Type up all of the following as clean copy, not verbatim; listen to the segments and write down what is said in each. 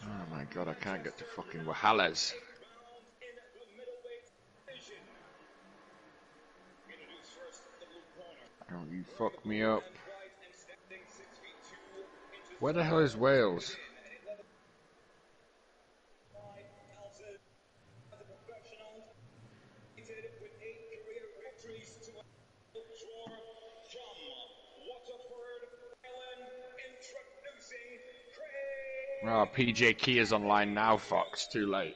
Oh my god, I can't get to fucking Wahales. Don't you fuck me up. Where the hell is Wales? Oh, PJ Key is online now, Fox. Too late.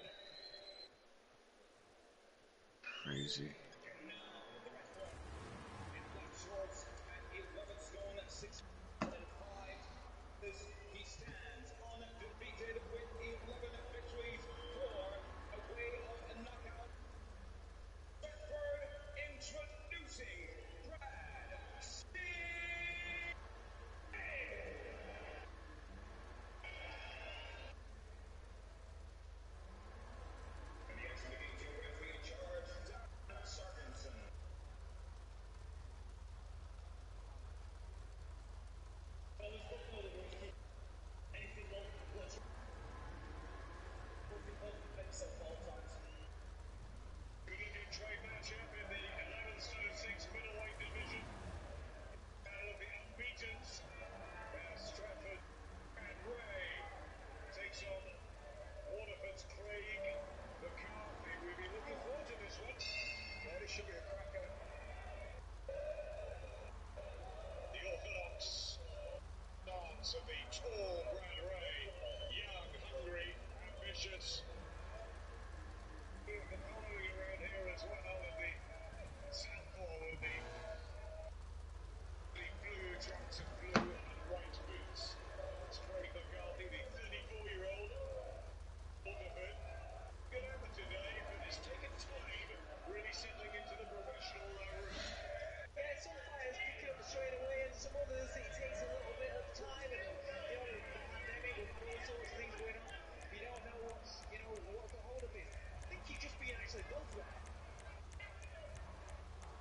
Crazy. Of the tall Brad Ray, young, hungry, ambitious. The following around here as well in the southpaw with the blue trunks and blue and white boots. It's Craig McCarthy, the 34-year-old Waterford. Good effort today, but it's taken time really settling into the professional route. Yeah, some fighters pick it up straight away, and some others it takes a little bit of time. And you know, the pandemic, we've had all sorts of things going on. You don't know what's the hold of it. I think you've just been actually built right.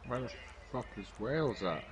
Where the fuck is Wales at?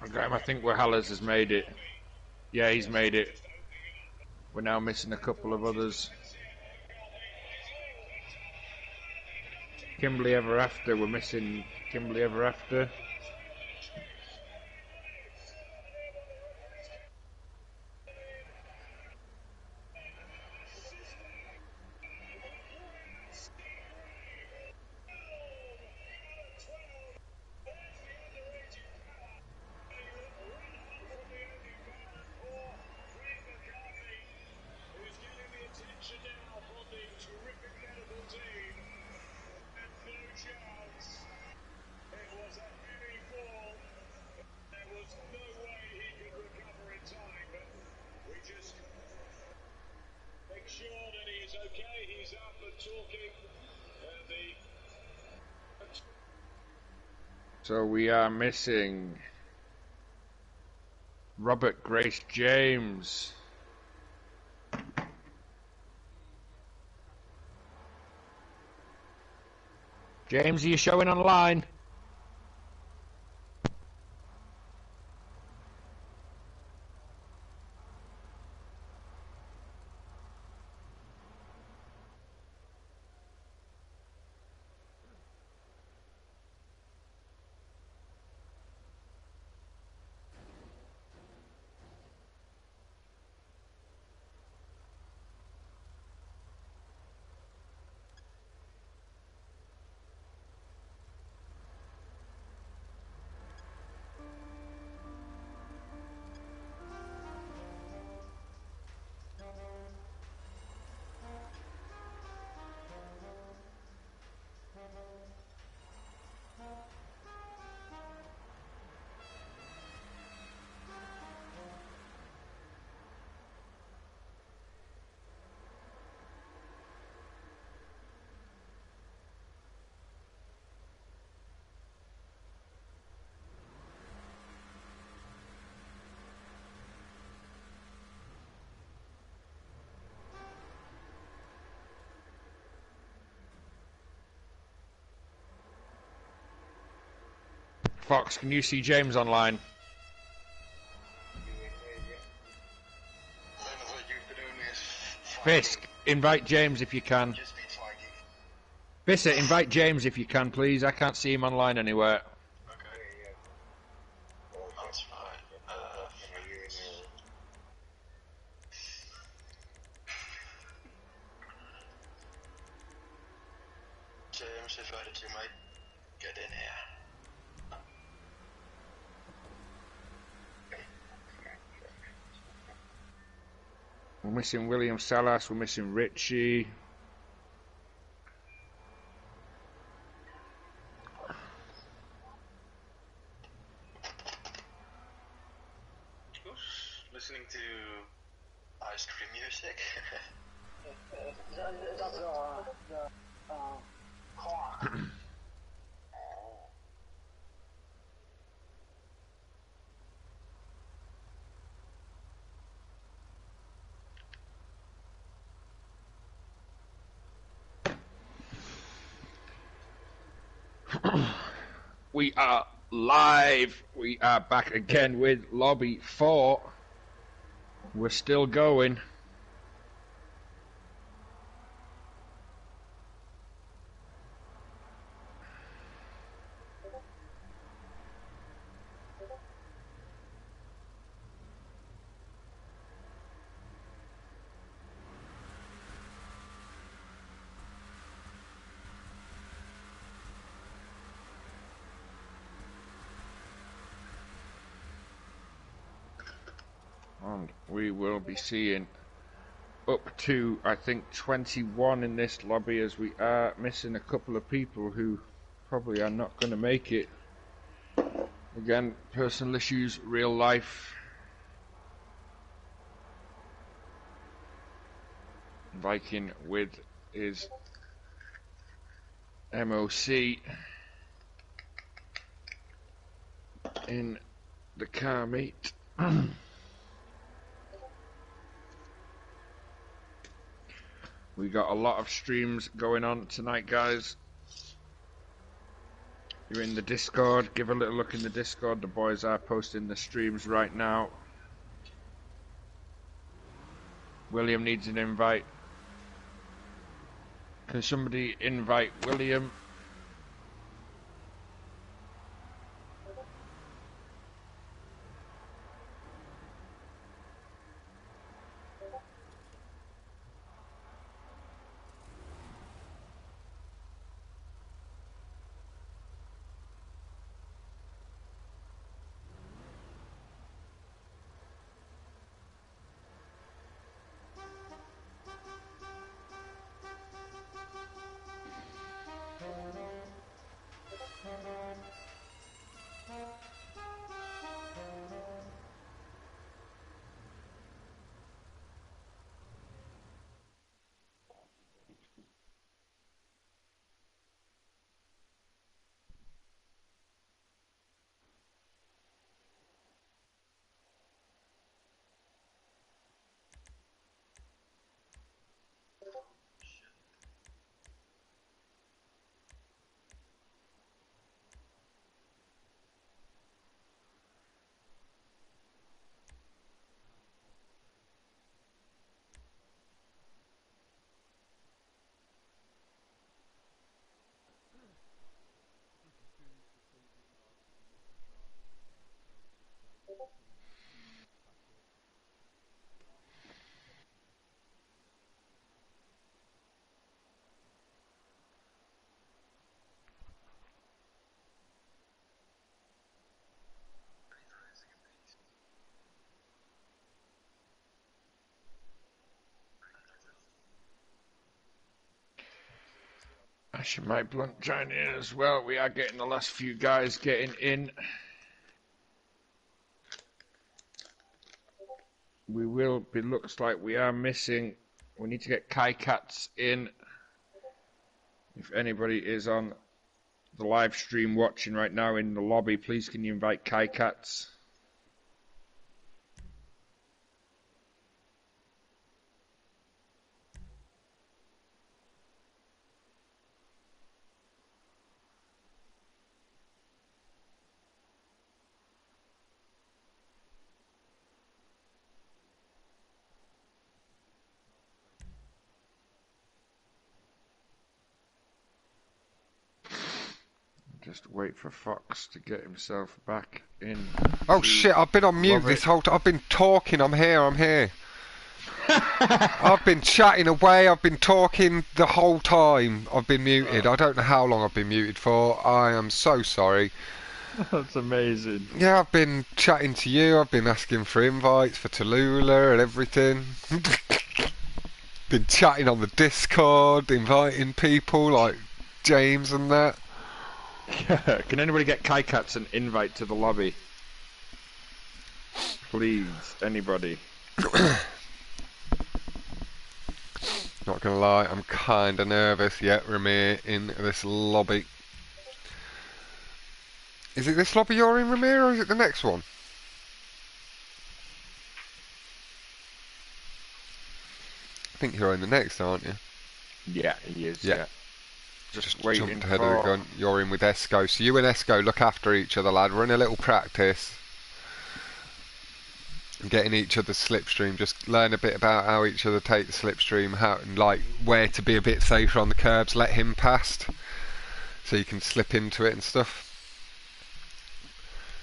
Okay, I think Wahales has made it. Yeah, he's made it. We're now missing a couple of others. Kimberly Ever After, we're missing Kimberly Ever After. So we are missing Robert Grace James. James, are you showing online? Fox, can you see James online? Fisk, invite James if you can. Fisser, invite James if you can, please. I can't see him online anywhere. That's fine. James, if I did, you might get in here. We're missing William Salas, we're missing Richie. Listening to ice cream music. We are live. We are back again with Lobby 4. We're still going. And we will be seeing up to, I think, 21 in this lobby, as we are missing a couple of people who probably are not going to make it. Again, personal issues, real life. Viking with his MOC in the car meet. We got a lot of streams going on tonight, guys. You're in the Discord, give a little look in the Discord. The boys are posting the streams right now. William needs an invite. Can somebody invite William? Asher Mike Blunt joining in as well. We are getting the last few guys getting in. We will be, looks like we are missing. We need to get Kai Cats in. If anybody is on the live stream watching right now in the lobby, please can you invite Kai Cats? Just wait for Fox to get himself back in. Oh shit, I've been on mute Love this it. whole time. I've been talking, I'm here. I've been chatting away, I've been talking the whole time. I've been muted. I don't know how long I've been muted for. I am so sorry. That's amazing. Yeah, I've been chatting to you, I've been asking for invites for Tallulah and everything. Been chatting on the Discord, inviting people like James and that. Can anybody get Kaikats an invite to the lobby? Please, anybody. Not gonna lie, I'm kinda nervous yet, Ramir, in this lobby. Is it this lobby you're in, Ramir, or is it the next one? I think you're in the next, aren't you? Yeah, he is, Yeah. yeah. Just Jumped waiting ahead of the for... gun. You're in with Esco. So you and Esco look after each other, lad. Run a little practice. Getting each other's slipstream. Just learn a bit about how each other take the slipstream, how and like where to be a bit safer on the curbs. Let him past, so you can slip into it and stuff.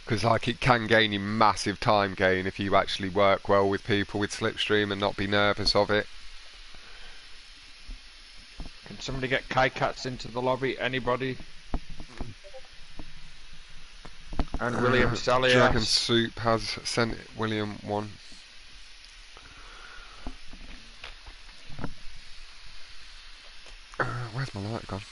Because like it can gain you massive time gain if you actually work well with people with slipstream and not be nervous of it. Can somebody get Kaikats into the lobby? Anybody? And William Salias. Dragon Soup has sent William one. Where's my light gone?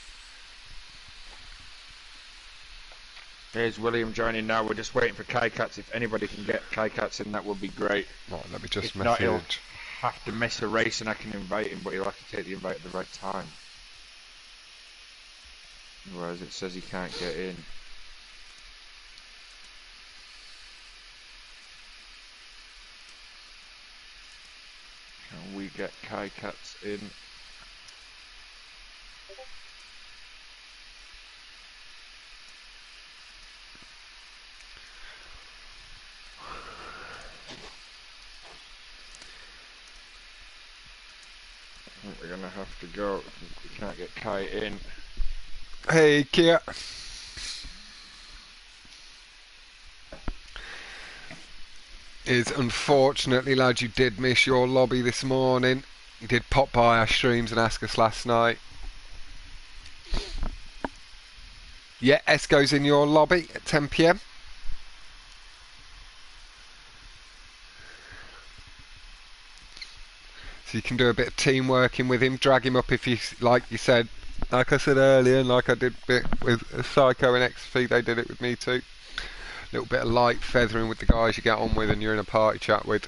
Here's William joining now. We're just waiting for Kaikats. If anybody can get Kaikats in, that would be great. Right, let me just If not, he'll message. have to miss a race and I can invite him, but he'll have to take the invite at the right time. Otherwise it says he can't get in. Can we get Kaikats in? I think we're gonna have to go. We can't get Kai in. Hey, Kia. Is unfortunately, lad, you did miss your lobby this morning. You did pop by our streams and ask us last night. Yeah, Esco's in your lobby at 10 PM. So you can do a bit of team working with him, drag him up if you, like you said, like I said earlier, and like I did a bit with Psycho and XP, they did it with me too. A little bit of light feathering with the guys you get on with and you're in a party chat with.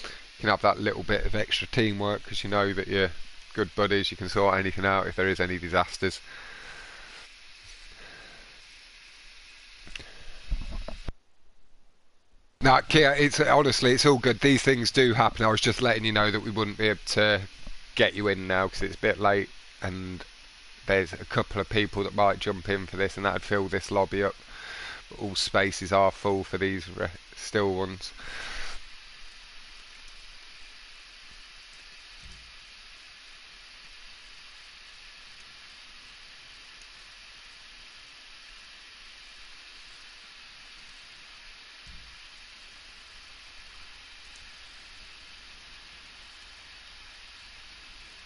You can have that little bit of extra teamwork because you know that you're good buddies, you can sort anything out if there is any disasters. No, Kia, it's honestly, it's all good. These things do happen. I was just letting you know that we wouldn't be able to get you in now because it's a bit late and there's a couple of people that might jump in for this and that'd fill this lobby up. But all spaces are full for these still ones.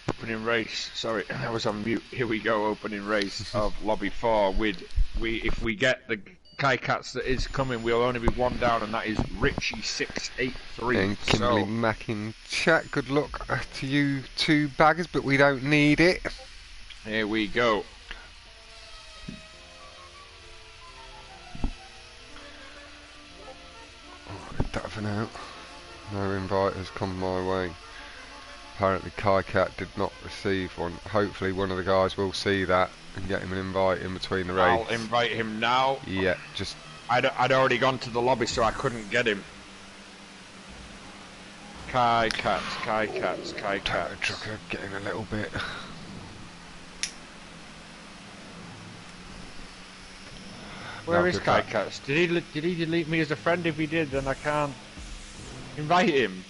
Opening race. Sorry, I was on mute. Here we go. Opening race of Lobby 4 with if we get the Kaikats that is coming, we'll only be one down, and that is Richie 683. And Kimberly So, Mack in chat. Good luck to you two baggers, but we don't need it. here we go. That for now. No invite has come my way. Apparently Kaikat did not receive one. Hopefully one of the guys will see that and get him an invite in between the race. I'll invite him now. Yeah, just... I'd already gone to the lobby, so I couldn't get him. Kaikats. Trucker getting a little bit... Where No, is good luck. Kaikats? Did he delete me as a friend? If he did, then I can't invite him.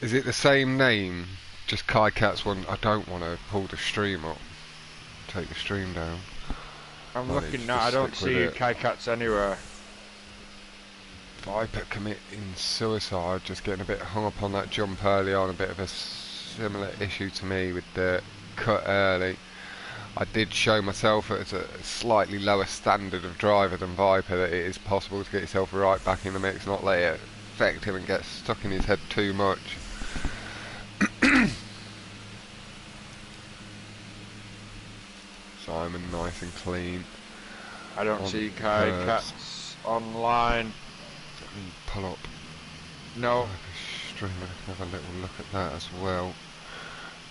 Is it the same name? Just Kaikat's one. I don't want to pull the stream up. take the stream down. I'm Managed looking to now, I don't stick with see it. Kaikats anywhere. Viper committing suicide, just getting a bit hung up on that jump early on, a bit of a similar issue to me with the cut early. I did show myself as a slightly lower standard of driver than Viper that it is possible to get yourself right back in the mix, not let it affect him and get stuck in his head too much. Simon nice and clean. I don't On see the Kaikats online. Let me pull up No. Viper stream and I can have a little look at that as well.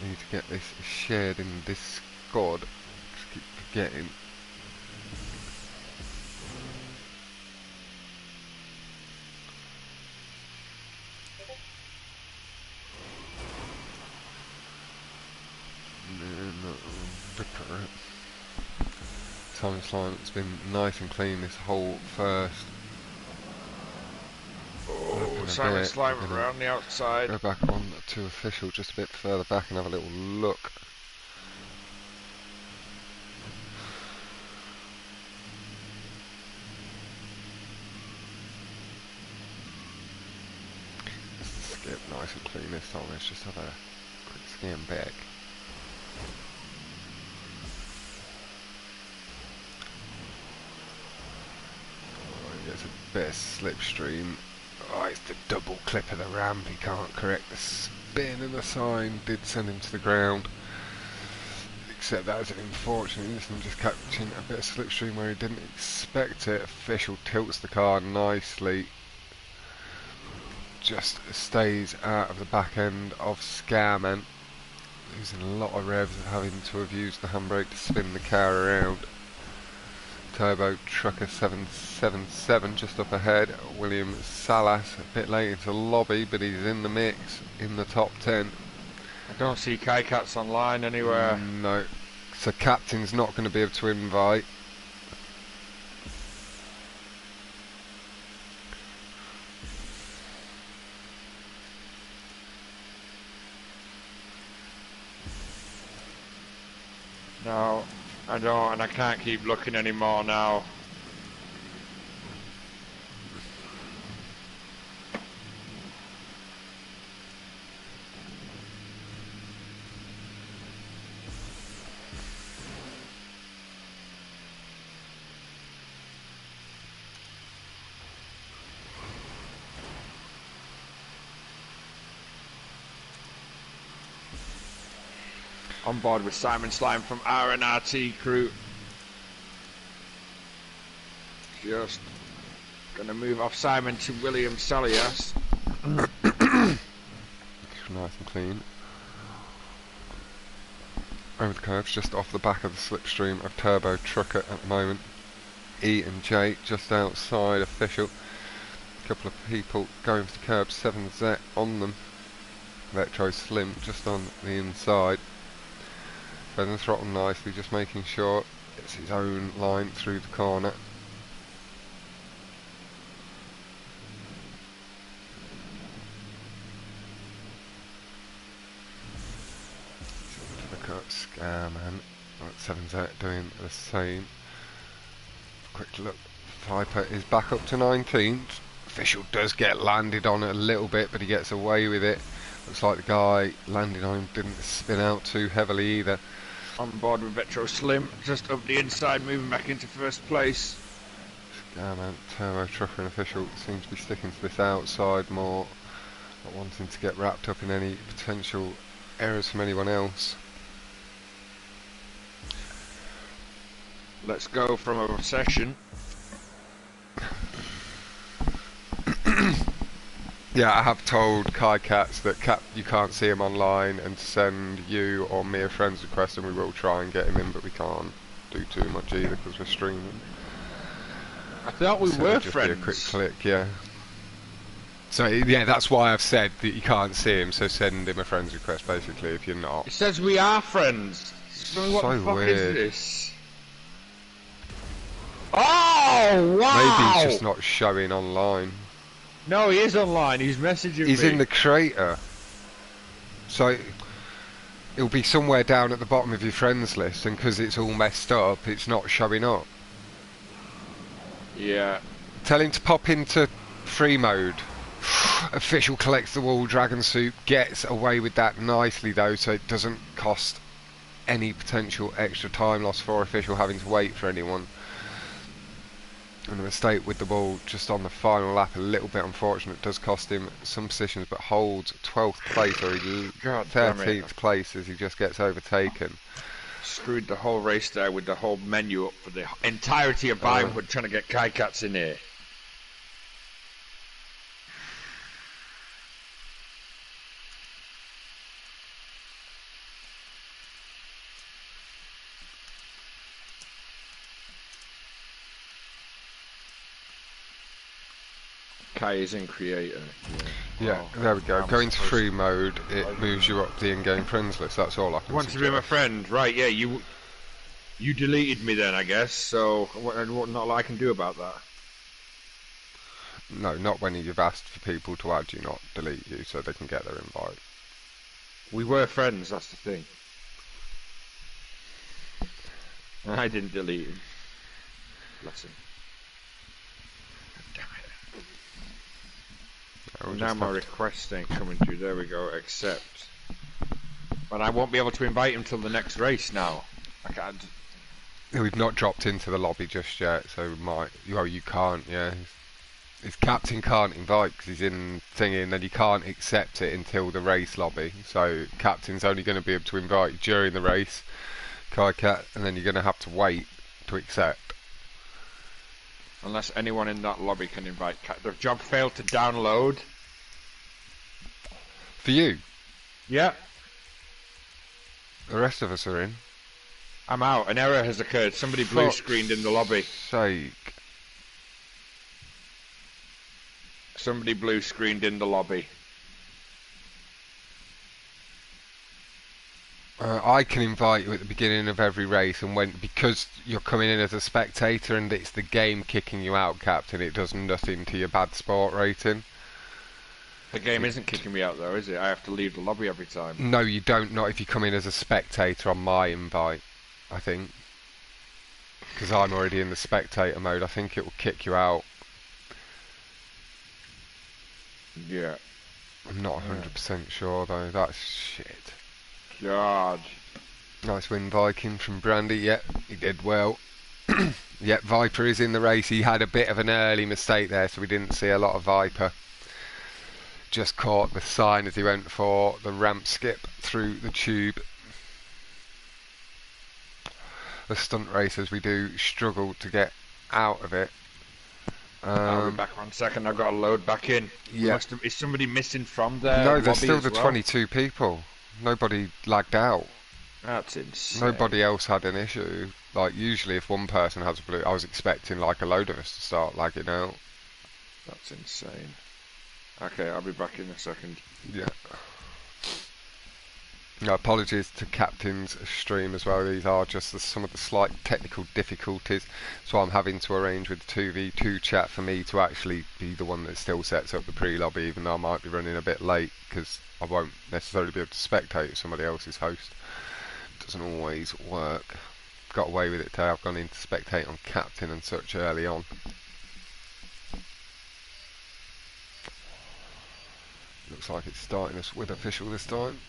Need to get this shared in Discord. Just keep forgetting. Simon Slime's been nice and clean this whole first. Oh, Lap Simon and a bit. Slime We're gonna around the outside. Go back on to official just a bit further back and have a little look. Skip nice and clean this time. Let's just have a quick scan back. Oh, he gets a bit of slipstream. Oh, it's the double clip of the ramp. He can't correct the spin, and the sign did send him to the ground. Except that was an unfortunate incident, just catching a bit of slipstream where he didn't expect it. Official tilts the car nicely. Just stays out of the back end of Scarman. Losing a lot of revs, having to have used the handbrake to spin the car around. Turbo Trucker 777 just up ahead. William Salas a bit late into the lobby, but he's in the mix in the top 10. I don't see Kaikats online anywhere. No, so captain's not going to be able to invite. No, I don't, and I can't keep looking anymore now. On board with Simon Slime from RNRT crew. Just gonna move off Simon to William Salias. Nice and clean. Over the curves, just off the back of the slipstream of Turbo Trucker at the moment. E and J just outside official. A couple of people going for the curb, 7Z on them. Retro Slim just on the inside. Bending the throttle nicely, just making sure it's his own line through the corner. Look at Scarman. 7Z doing the same. Quick look. Viper is back up to 19th. Official does get landed on a little bit, but he gets away with it. Looks like the guy landing on him didn't spin out too heavily either. On board with Retro Slim, just up the inside, moving back into first place. Scarman, Turbo Trucker and Official seems to be sticking to this outside more, not wanting to get wrapped up in any potential errors from anyone else. Let's go from a session. Yeah, I have told Kai Cats that you can't see him online and to send you or me a friend's request, and we will try and get him in, but we can't do too much either because we're streaming. I thought we So were it'll just friends. be a quick click, yeah. So yeah, that's why I've said that you can't see him, so send him a friend's request basically if you're not. It says we are friends. So what the fuck weird. is this? Oh wow! Maybe he's just not showing online. No, he is online. He's messaging me. He's in the crater. So it'll be somewhere down at the bottom of your friends list, and because it's all messed up, it's not showing up. Yeah. Tell him to pop into free mode. Official collects the wall. Dragon Soup gets away with that nicely though, so it doesn't cost any potential extra time loss for official having to wait for anyone. And a mistake with the ball just on the final lap, a little bit unfortunate. Does cost him some positions, but holds 12th place, or 13th place as he just gets overtaken. Screwed the whole race there with the whole menu up for the entirety of Vinewood trying to get Kai Cats in here. Kai is in creator. Yeah, there we go. Going to free mode, it moves you up the in-game friends list. That's all I can Want to be my friend, right? Yeah, you deleted me then, I guess. So what not I can do about that? No, not when you've asked for people to add you, not delete you, so they can get their invite. We were friends. That's the thing. I didn't delete him. Bless him. Now my request ain't coming through. There we go. Accept. But I won't be able to invite him till the next race now. I can't. We've not dropped into the lobby just yet, so you can't. Yeah, his captain can't invite because he's in thingy, and then you can't accept it until the race lobby. So captain's only going to be able to invite you during the race, Kai Cat, and then you're going to have to wait to accept. Unless anyone in that lobby can invite Cat. The job failed to download. For you? Yeah. The rest of us are in. I'm out. An error has occurred. Somebody blue screened in the lobby. Sake. Somebody blue screened in the lobby. I can invite you at the beginning of every race, and because you're coming in as a spectator and it's the game kicking you out, Captain, it does nothing to your bad sport rating. The game isn't kicking me out though, is it? I have to leave the lobby every time. No, you don't. Not if you come in as a spectator on my invite, I think. Because I'm already in the spectator mode. I think it will kick you out. Yeah. I'm not 100% sure though. That's shit. God. Nice win, Viking, from Brandy. Yep, he did well. Yep, Viper is in the race. He had a bit of an early mistake there, so we didn't see a lot of Viper. Just caught the sign as he went for the ramp skip through the tube. The stunt racers, we do struggle to get out of it. I'll be back 1 second. I've got to load back in. Yeah. Is somebody missing from there? No, there's still the 22 people. Nobody lagged out. That's insane. Nobody else had an issue. Like, usually if one person has a blue, I was expecting like a load of us to start lagging out. That's insane. Okay, I'll be back in a second. Yeah. No, apologies to Captain's stream as well. These are just some of the slight technical difficulties, so I'm having to arrange with 2v2 chat for me to actually be the one that still sets up the pre-lobby, even though I might be running a bit late because I won't necessarily be able to spectate if somebody else is host. It doesn't always work. Got away with it today. I've gone into spectate on Captain and such early on. Looks like it's starting us with official this time.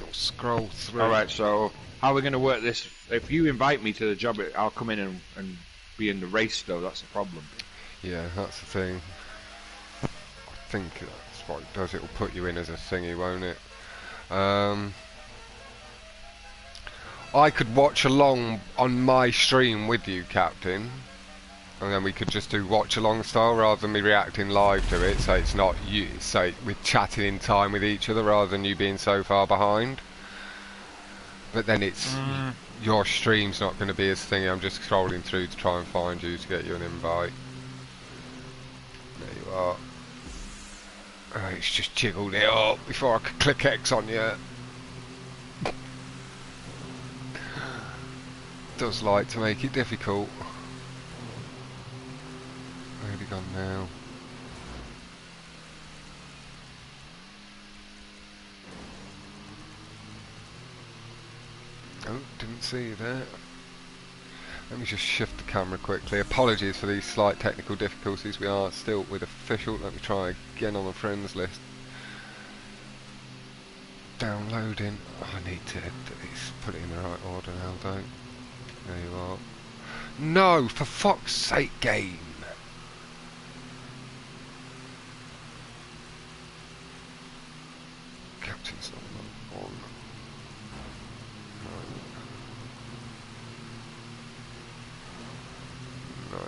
I'll scroll through. Alright, so how are we going to work this? If you invite me to the job, I'll come in and be in the race though, that's the problem. Yeah, that's the thing. I think that's what it does, it'll put you in as a thingy, won't it? I could watch along on my stream with you, Captain. And then we could just do watch along style rather than me reacting live to it, so it's not you, so we're chatting in time with each other rather than you being so far behind. But then it's your stream's not going to be as thingy. I'm just scrolling through to try and find you to get you an invite. There you are. Oh, it's just jiggled it up before I could click X on you. Does like to make it difficult. Where have you gone now? Oh, didn't see you there. Let me just shift the camera quickly. Apologies for these slight technical difficulties. We are still with official. Let me try again on the friends list. Downloading. Oh, I need to put it in the right order now, don't. There you are. No, for fuck's sake, game. Captain's not on. No.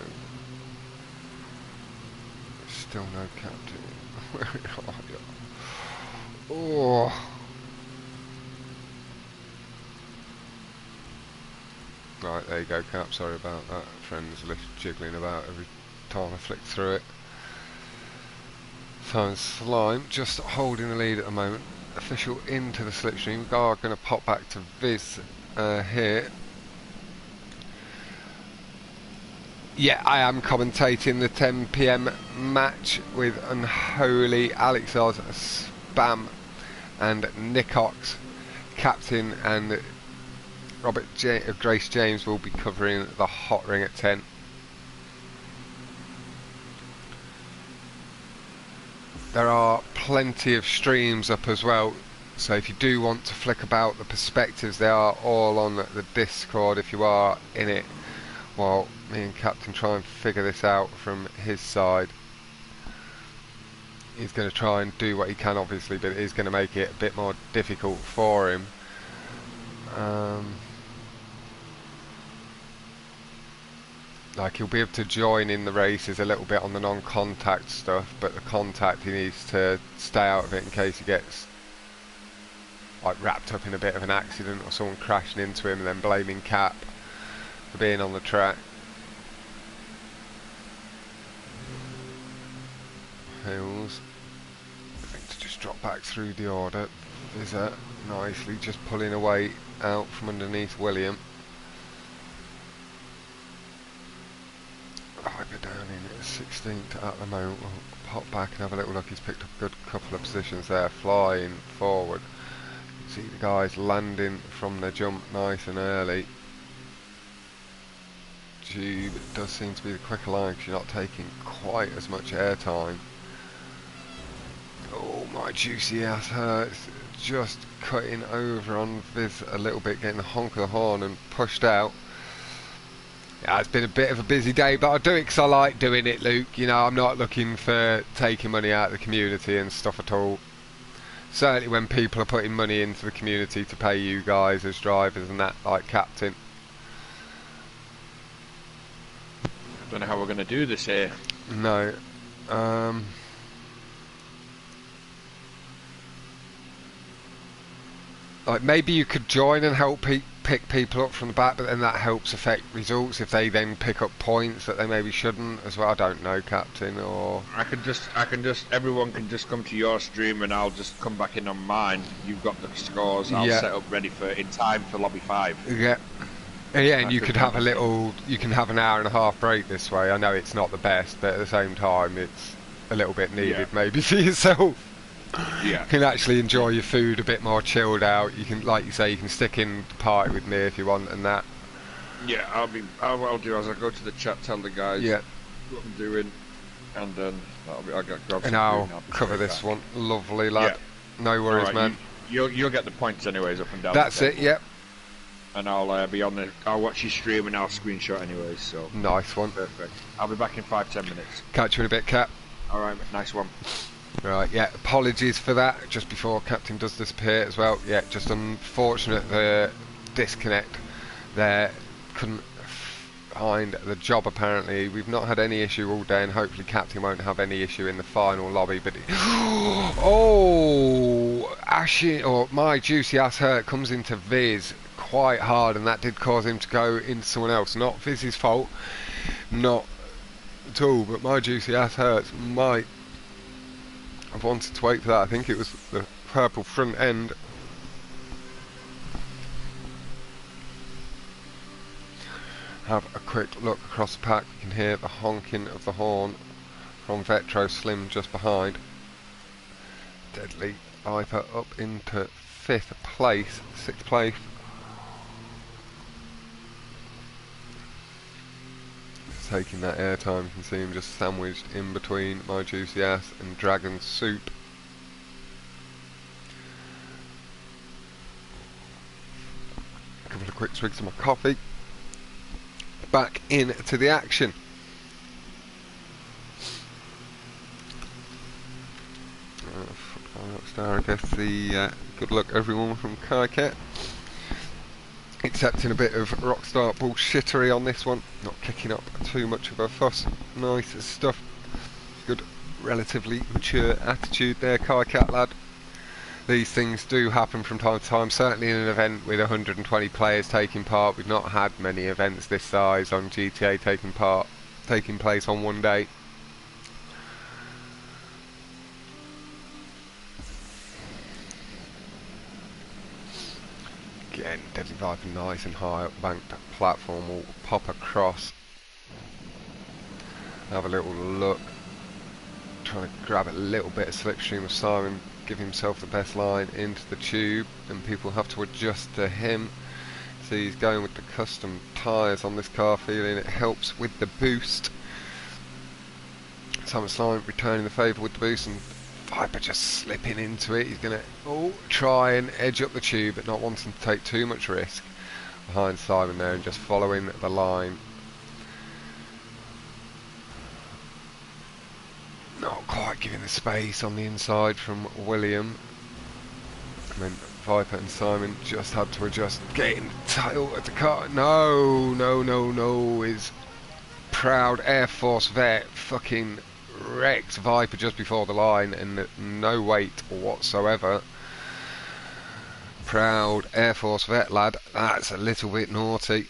Still no captain. Where are you? Oh. Right, there you go, Cap. Sorry about that. Friends list jiggling about every time I flick through it. So Slime just holding the lead at the moment. Official into the slipstream. We are going to pop back to Viz here. Yeah, I am commentating the 10 PM match with Unholy, Alex Oz, Spam and Nicox. Captain and Grace James will be covering the Hotring at 10. There are plenty of streams up as well, so if you do want to flick about the perspectives, they are all on the Discord if you are in it, while me and Captain try and figure this out from his side. He's going to try and do what he can, obviously, but it is going to make it a bit more difficult for him. Like, he'll be able to join in the races a little bit on the non-contact stuff, but the contact, he needs to stay out of it in case he gets like wrapped up in a bit of an accident or someone crashing into him and then blaming Cap for being on the track. Hills, I think to just drop back through the order. Vizza nicely just pulling away out from underneath William. Viper down in 16th at the moment. We'll pop back and have a little look. He's picked up a good couple of positions there, flying forward. You see the guys landing from the jump nice and early. Tube does seem to be the quicker line because you're not taking quite as much airtime. Oh, my juicy ass hurts. Just cutting over on Viz a little bit, getting the honk of the horn and pushed out. Yeah, it's been a bit of a busy day, but I do it because I like doing it, Luke. You know, I'm not looking for taking money out of the community and stuff at all. Certainly when people are putting money into the community to pay you guys as drivers and that, like Captain. I don't know how we're going to do this here. No. Like, maybe you could join and help pick people up from the back, but then that helps affect results if they then pick up points that they maybe shouldn't as well. I don't know, Captain, or I can just everyone can just come to your stream and I'll just come back in on mine. You've got the scores. I'll set up ready for in time for lobby 5. Yeah. Yeah, and you could have you can have an hour and a half break this way. I know it's not the best, but at the same time it's a little bit needed maybe for yourself. Yeah. You can actually enjoy your food a bit more chilled out. You can, like you say, you can stick in the party with me if you want and that. Yeah, what I'll do is I'll go to the chat, tell the guys what I'm doing, and then I'll grab some and I'll food cover this one. Lovely, lad. No worries, man. You'll get the points anyways up and down. That's it, yep. And I'll be on the. I'll watch your stream and I'll screenshot anyways. So nice one. Perfect. I'll be back in 5-10 minutes. Catch you in a bit, Cap. All right, nice one. Right, yeah, apologies for that, just before Captain does disappear as well. Yeah, just unfortunate the disconnect there. Couldn't find the job apparently. We've not had any issue all day and hopefully Captain won't have any issue in the final lobby, but oh, Ashy, or my juicy ass hurt comes into Viz quite hard, and that did cause him to go into someone else. Not Viz's fault, not at all, but my juicy ass hurts might. I've wanted to wait for that. I think it was the purple front end. Have a quick look across the pack. You can hear the honking of the horn from Vetro Slim just behind. Deadly Viper up into 5th place, 6th place. taking that airtime. You can see him just sandwiched in between my juicy ass and dragon soup. A couple of quick swigs of my coffee. Back into the action. Rockstar, I guess the good luck everyone from Kaiket. Accepting a bit of Rockstar bullshittery on this one, not kicking up too much of a fuss. Nice stuff. Good, relatively mature attitude there, Kaiket lad. These things do happen from time to time, certainly in an event with 120 players taking part. We've not had many events this size on GTA taking place on one day. Again, Deadly Viper nice and high up banked platform will pop across. Have a little look. Trying to grab a little bit of slipstream of Simon, give himself the best line into the tube, and people have to adjust to him. See, he's going with the custom tyres on this car, feeling it helps with the boost. Simon Simon returning the favour with the boost, and Viper just slipping into it. He's going to try and edge up the tube, but not wanting to take too much risk behind Simon there and just following the line. Not quite giving the space on the inside from William. And then Viper and Simon just had to adjust, getting tail at the car. No, his proud Air Force vet fucking wrecked Viper just before the line, and no weight whatsoever. Proud Air Force vet lad, that's a little bit naughty.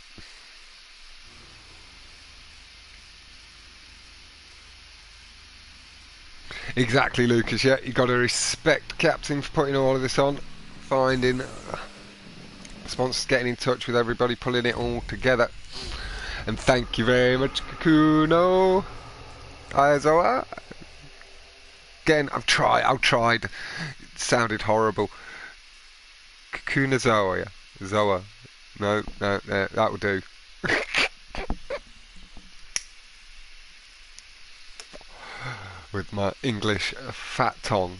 Exactly, Lucas, yeah, you got to respect Captain for putting all of this on, finding sponsors, getting in touch with everybody, pulling it all together. And thank you very much, Kakuno. Aizawa. Again, I've tried. It sounded horrible. Kakunazawa, yeah. Zoa. No, that will do. With my English fat tongue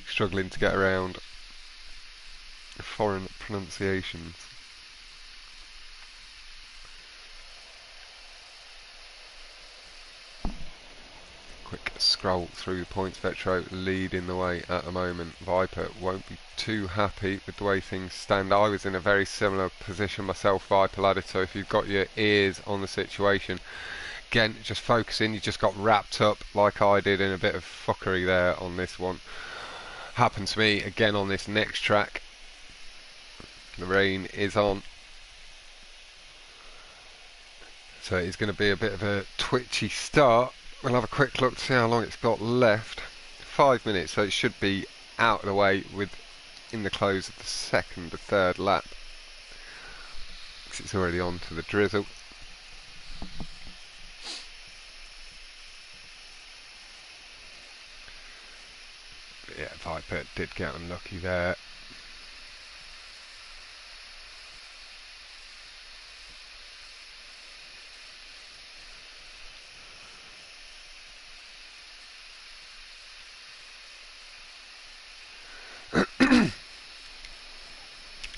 struggling to get around foreign pronunciations. Quick scroll through points. Vetro leading the way at the moment. Viper won't be too happy with the way things stand. I was in a very similar position myself, Viper ladder, so if you've got your ears on the situation, again, just focusing. You just got wrapped up like I did in a bit of fuckery there on this one. Happened to me again on this next track. The rain is on, so it's going to be a bit of a twitchy start. We'll have a quick look to see how long it's got left. 5 minutes, so it should be out of the way in the close of the second or third lap. It's already on to the drizzle. But yeah, Viper did get unlucky there.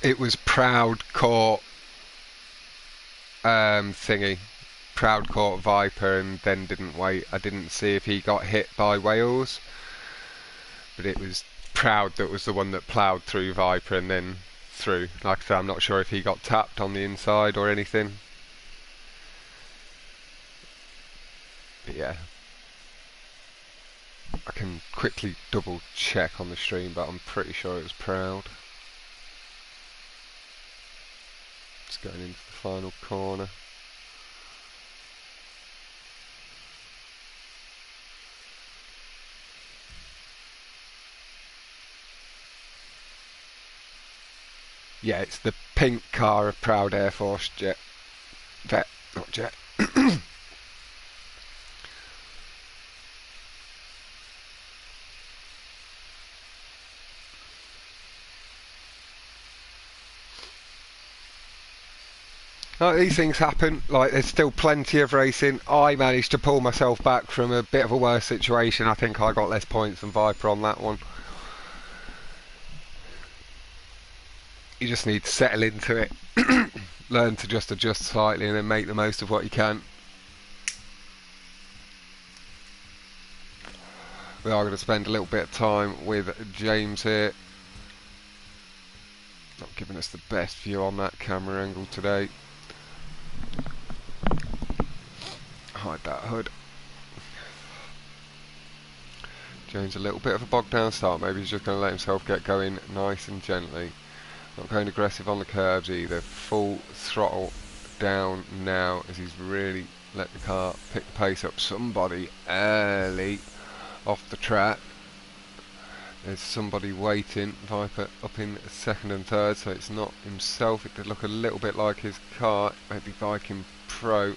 It was Proud caught thingy. Proud caught Viper and then didn't wait. I didn't see if he got hit by Wales, but it was Proud that was the one that ploughed through Viper and then through. Like I said, I'm not sure if he got tapped on the inside or anything. But yeah, I can quickly double check on the stream, but I'm pretty sure it was Proud. Just going into the final corner. Yeah, it's the pink car of Proud Air Force jet. Vet, not jet. Like, these things happen. Like, there's still plenty of racing. I managed to pull myself back from a bit of a worse situation. I think I got less points than Viper on that one. You just need to settle into it. Learn to just adjust slightly and then make the most of what you can. We are going to spend a little bit of time with James here. Not giving us the best view on that camera angle today. Hide that hood. James a little bit of a bogged down start. Maybe he's just going to let himself get going nice and gently. Not going aggressive on the curbs either. Full throttle down now as he's really let the car pick the pace up. Somebody early off the track. There's somebody waiting. Viper up in second and third, so it's not himself. It did look a little bit like his car. Maybe Viking Pro.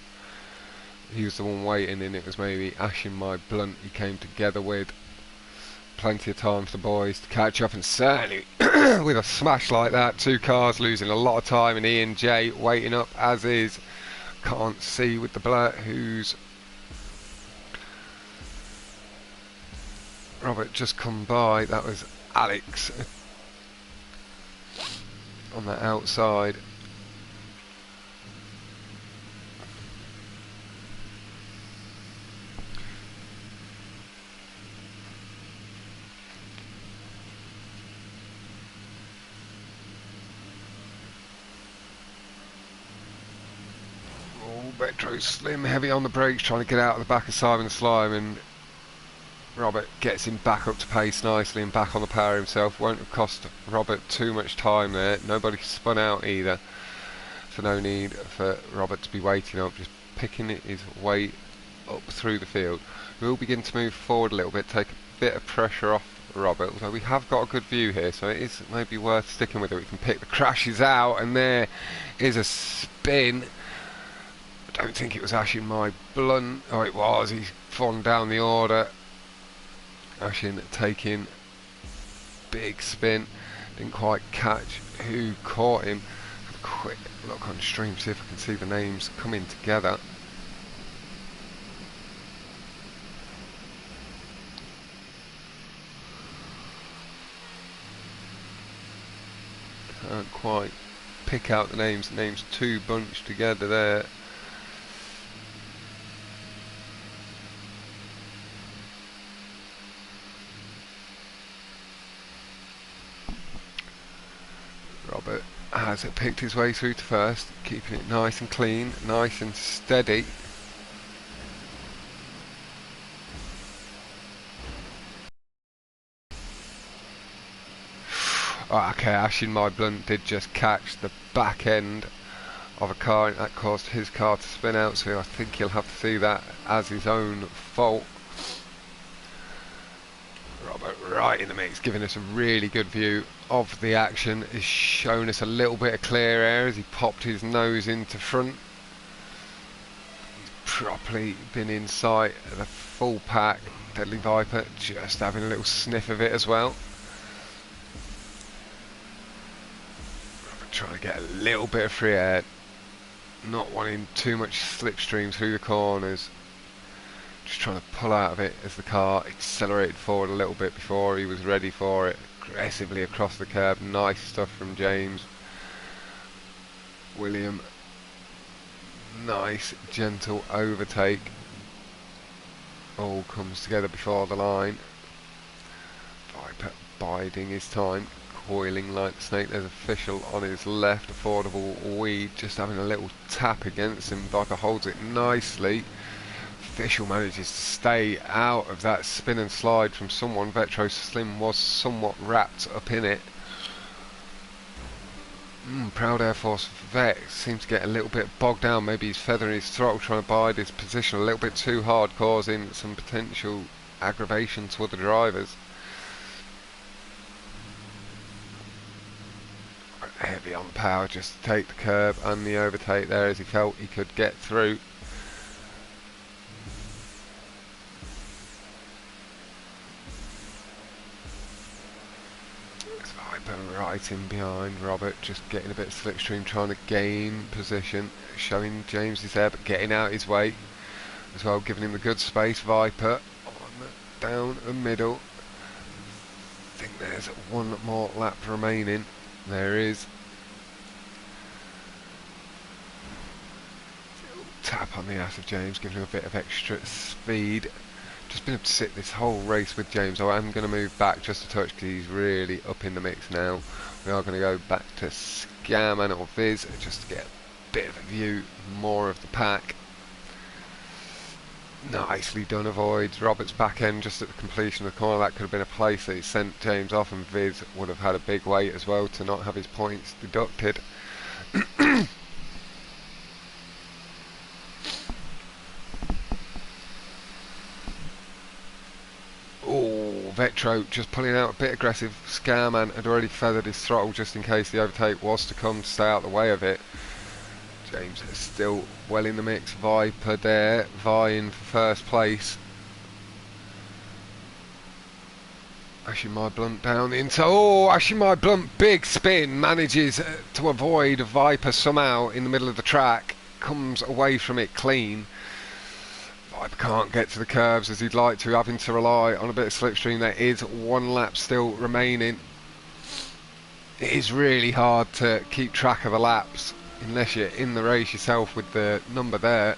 He was the one waiting, and it was maybe Ashing My Blunt he came together with. Plenty of time for the boys to catch up, and certainly with a smash like that, two cars losing a lot of time, and Ian J waiting up as is. Can't see with the blur who's Robert just come by. That was Alex on the outside. Retro Slim heavy on the brakes, trying to get out of the back of Simon Slime, and Robert gets him back up to pace nicely and back on the power himself. Won't have cost Robert too much time there. Nobody spun out either, so no need for Robert to be waiting up, just picking his way up through the field. We'll begin to move forward a little bit, take a bit of pressure off Robert, although we have got a good view here, so it is maybe worth sticking with it. We can pick the crashes out, and there is a spin. I don't think it was Ashing My Blunt. Oh, it was. He's fallen down the order. Ashing taking big spin. Didn't quite catch who caught him. Have a quick look on stream, see if I can see the names coming together. Can't quite pick out the names. The names too bunched together there. Robert has picked his way through to first, keeping it nice and clean, nice and steady. Okay, Ashing My Blunt did just catch the back end of a car, and that caused his car to spin out, so I think he'll have to see that as his own fault. Robert right in the mix, giving us a really good view of the action. Has shown us a little bit of clear air as he popped his nose into front. He's properly been in sight of the full pack. Deadly Viper just having a little sniff of it as well. Robert trying to get a little bit of free air, not wanting too much slipstream through the corners. Just trying to pull out of it as the car accelerated forward a little bit before he was ready for it. Aggressively across the curb. Nice stuff from James. William. Nice, gentle overtake. All comes together before the line. Viper biding his time. Coiling like the snake. There's official on his left. Affordable Weed just having a little tap against him. Viper holds it nicely. Official manages to stay out of that spin and slide from someone. Vetro Slim was somewhat wrapped up in it. Proud Air Force Vet seems to get a little bit bogged down. Maybe he's feathering his throttle, trying to bide his position a little bit too hard, causing some potential aggravation to other drivers. Heavy on the power just to take the curb and the overtake there as he felt he could get through. right in behind Robert, just getting a bit of slipstream, trying to gain position, showing James is there but getting out his way as well, giving him the good space. Viper down the middle. I think there's one more lap remaining. There is. Tap on the ass of James, giving him a bit of extra speed. Just been able to sit this whole race with James. I am going to move back just a touch because he's really up in the mix now. We are going to go back to Scarman or Viz just to get a bit of a view more of the pack. Nicely done, avoids Robert's back end just at the completion of the corner. That could have been a place that he sent James off, and Viz would have had a big weight as well to not have his points deducted. Vetro just pulling out a bit aggressive. Scarman had already feathered his throttle just in case the overtake was to come, to stay out of the way of it. James is still well in the mix. Viper there, vying for first place. Ashing my blunt down into. Oh, Ashing my blunt, big spin, manages to avoid Viper somehow in the middle of the track. Comes away from it clean. Viper can't get to the curves as he'd like to, having to rely on a bit of slipstream. There is one lap still remaining. It is really hard to keep track of the laps unless you're in the race yourself with the number there.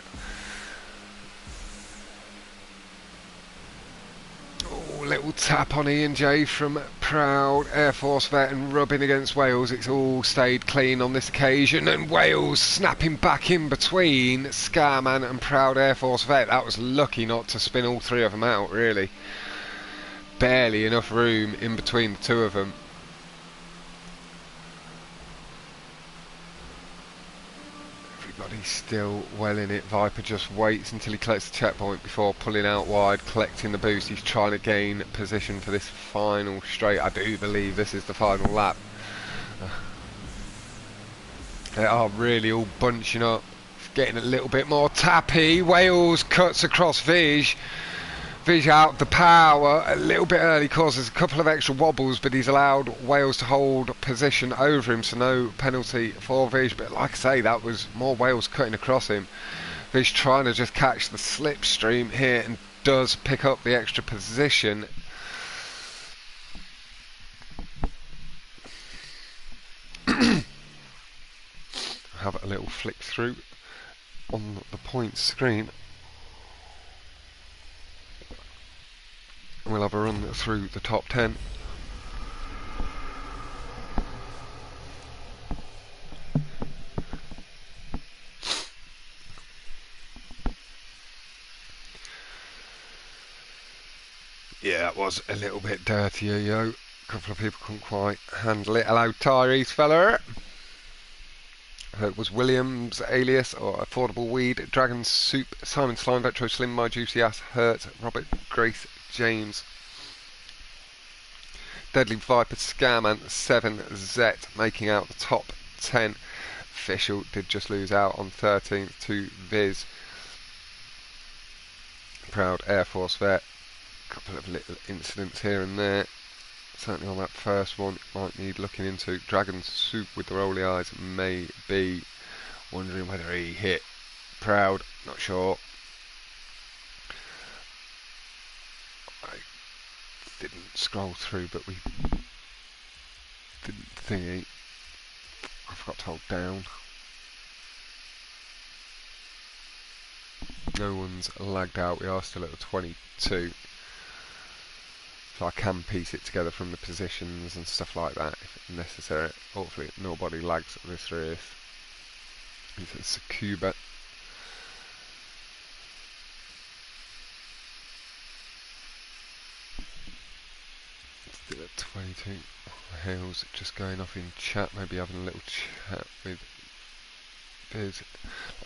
Oh, little tap on E&J from Proud Air Force Vet and rubbing against Wales. It's all stayed clean on this occasion, and Wales snapping back in between Scarman and Proud Air Force Vet. That was lucky not to spin all three of them out, really. Barely enough room in between the two of them. Everybody's still well in it. Viper just waits until he collects the checkpoint before pulling out wide, collecting the boost. He's trying to gain position for this final straight. I do believe this is the final lap. They are really all bunching up. It's getting a little bit more tappy. Wales cuts across Vij. Vij out the power a little bit early, causes a couple of extra wobbles, but he's allowed Wales to hold position over him, so no penalty for Vij. But like I say, that was more Wales cutting across him. Vij trying to just catch the slipstream here and does pick up the extra position. Have a little flick through on the points screen. We'll have a run through the top 10. Yeah, that was a little bit dirtier, yo. A couple of people couldn't quite handle it. Hello, Tyrese fella. It was Williams, Alias, or Affordable Weed, Dragon Soup, Simon Slime, Vetro Slim, My Juicy Ass, Hurt, Robert, Grace, James, Deadly Viper, Scarman, 7Z, making out the top 10. Official did just lose out on 13th to Viz. Proud Air Force Vet. A couple of little incidents here and there. Certainly on that first one, might need looking into. Dragon Soup with the rolly eyes, may be wondering whether he hit Proud, not sure. I didn't scroll through, but we didn't thingy. I forgot to hold down. No one's lagged out, we are still at the 22. So I can piece it together from the positions and stuff like that if necessary. Hopefully nobody lags this race. It's a Cuba. Still at 22. Hales just going off in chat, maybe having a little chat with Biz.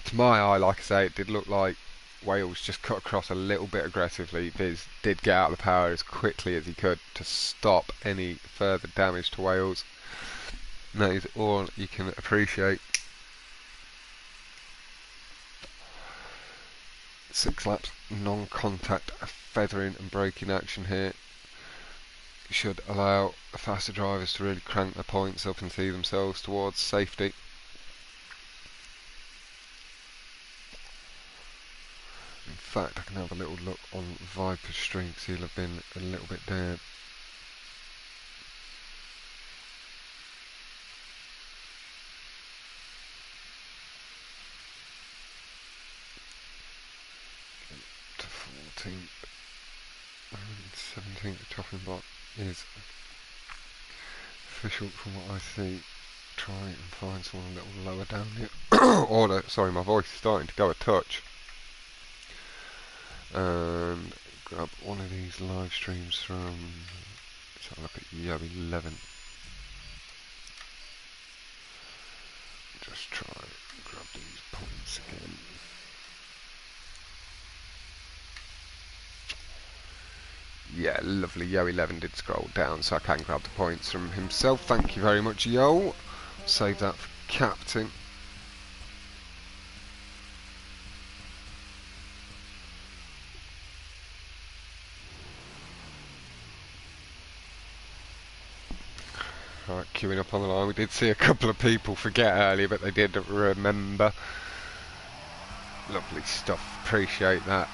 To my eye, like I say, it did look like Wales just cut across a little bit aggressively. Viz did get out of the power as quickly as he could to stop any further damage to Wales. And that is all you can appreciate. 6 laps, non-contact feathering and braking action here. should allow the faster drivers to really crank their points up and see themselves towards safety. In fact, I can have a little look on Viper's stream because he'll have been a little bit down. To 14th and 17th, the chopping block is official from what I see. Try and find someone a little lower down the order. Sorry, my voice is starting to go a touch. And grab one of these live streams from, let's have a look at Yo 11. Just try and grab these points again. Yeah, lovely. Yo 11 did scroll down, so I can grab the points from himself. Thank you very much, Yo. Save that for captain. Right, queuing up on the line. We did see a couple of people forget earlier, but they did remember. Lovely stuff. Appreciate that.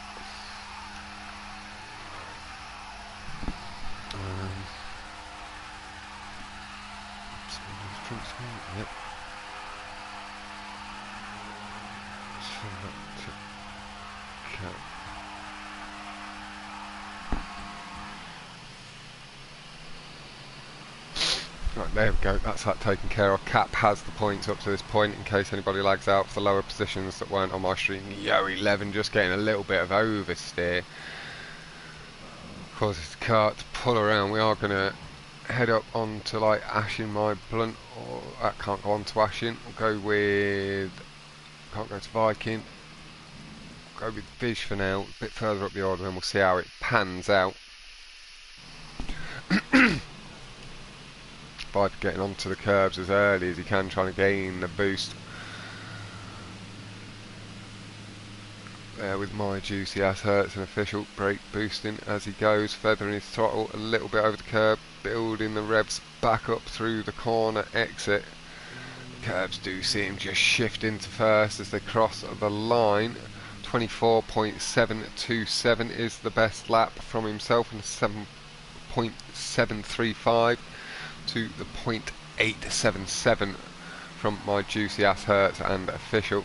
Yep. Send that to Cap. Right, there we go. That's that taken care of. Cap has the points up to this point in case anybody lags out for the lower positions that weren't on my stream. Yo 11 just getting a little bit of oversteer. Causes the car to pull around. We are going to head up onto like Ashin, my blunt, or that can't go on to Ashin. We'll go with, can't go to Viking. Go with Vish for now, a bit further up the order, and we'll see how it pans out. Viper getting onto the curbs as early as he can, trying to gain the boost. There with my juicy ass hurts, an official brake boosting as he goes, feathering his throttle a little bit over the curb, building the revs back up through the corner exit. The curbs do seem just shift into first as they cross the line. 24.727 is the best lap from himself, and 7.735 to the 0.877 from my juicy ass hurts and official.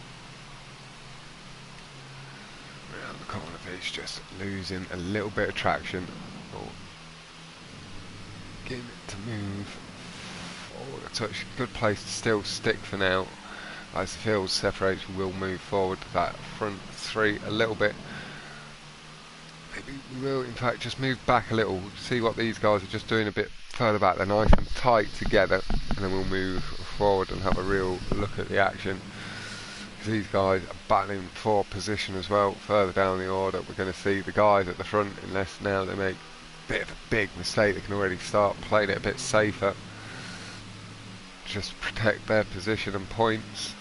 Around the corner, he's just losing a little bit of traction. Getting it to move forward a touch. Good place to still stick for now. As the field separates, we'll move forward that front three a little bit. Maybe we will in fact just move back a little, see what these guys are just doing a bit further back. They're nice and tight together, and then we'll move forward and have a real look at the action. These guys are battling for position as well. Further down the order, we're going to see the guys at the front, unless now they make a bit of a big mistake, they can already start playing it a bit safer. Just protect their position and points.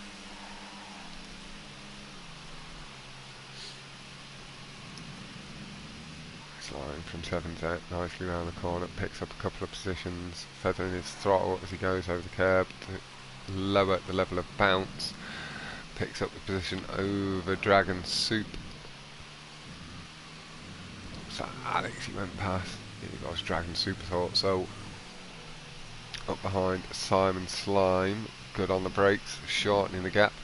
Sliding from 7th out nicely around the corner, picks up a couple of positions, feathering his throttle as he goes over the curb to lower the level of bounce. Picks up the position over Dragon Soup. So Alex, he went past. He was Dragon Soup, I thought so. Up behind Simon Slime, good on the brakes, shortening the gap.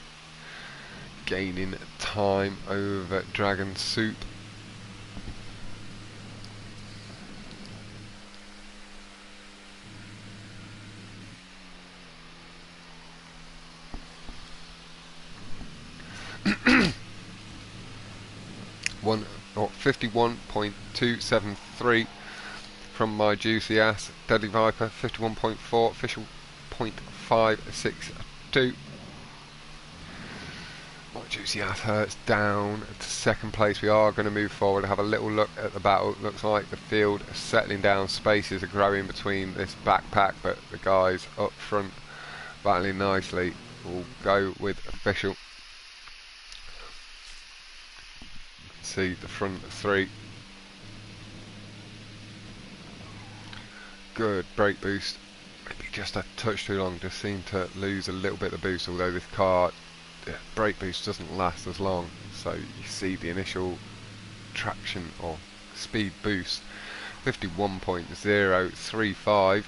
Gaining time over Dragon Soup. One, 51.273 from my juicy ass Deadly Viper. 51.4 official 0.562. My juicy ass hurts down to second place. We are going to move forward, have a little look at the battle. It looks like the field is settling down, spaces are growing between this backpack, but the guys up front battling nicely. We'll go with official. See the front three good brake boost. Maybe just a touch too long, just seemed to lose a little bit of boost, although this car, brake boost doesn't last as long, so you see the initial traction or speed boost. 51.035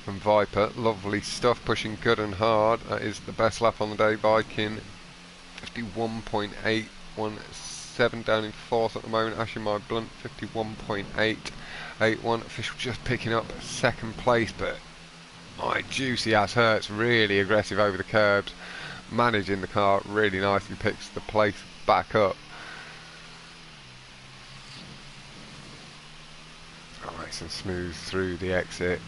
from Viper. Lovely stuff, pushing good and hard. That is the best lap on the day. Viking 51.817 down in fourth at the moment. Ashing My Blunt 51.881. Official just picking up second place, but my juicy ass Hurts really aggressive over the curbs, managing the car really nicely, picks the place back up. Nice and smooth through the exit,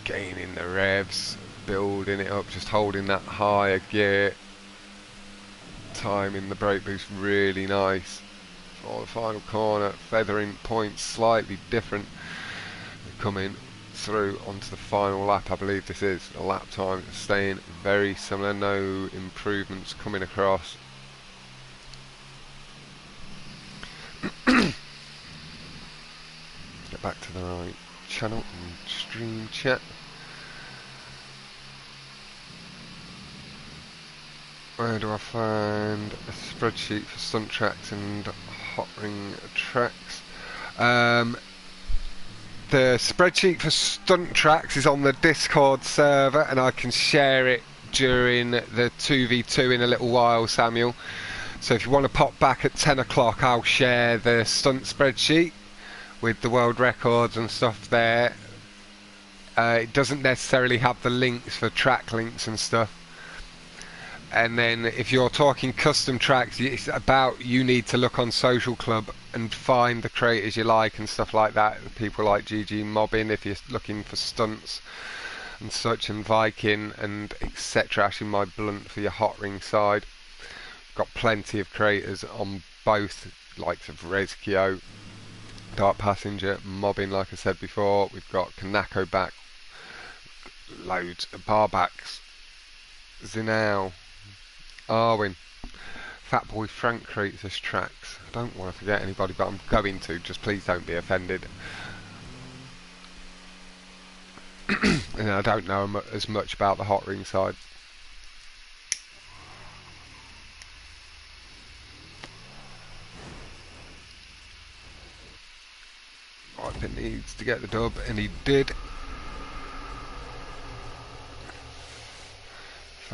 gaining the revs, building it up, just holding that higher gear, timing the brake boost really nice for the final corner, feathering points slightly different, coming through onto the final lap. I believe this is a lap time staying very similar, no improvements coming across. Get back to the right channel and stream chat. Where do I find a spreadsheet for stunt tracks and Hotring tracks? The spreadsheet for stunt tracks is on the Discord server, and I can share it during the 2v2 in a little while, Samuel. So if you want to pop back at 10 o'clock, I'll share the stunt spreadsheet with the world records and stuff there. It doesn't necessarily have the links for track links and stuff. And then if you're talking custom tracks, it's about, you need to look on Social Club and find the creators you like and stuff like that. People like GG Mobbing if you're looking for stunts and such, and Viking and etc. Ashing My Blunt for your Hotring side. Got plenty of creators on both, likes of Rezkio, Dark Passenger, Mobbing like I said before. We've got Kanako back, loads of barbacks, Zinao, Arwin, Fatboy Frank creates us tracks. I don't want to forget anybody, but I'm going to, just please don't be offended. And I don't know as much about the Hotring side. Viper needs to get the dub, and he did. In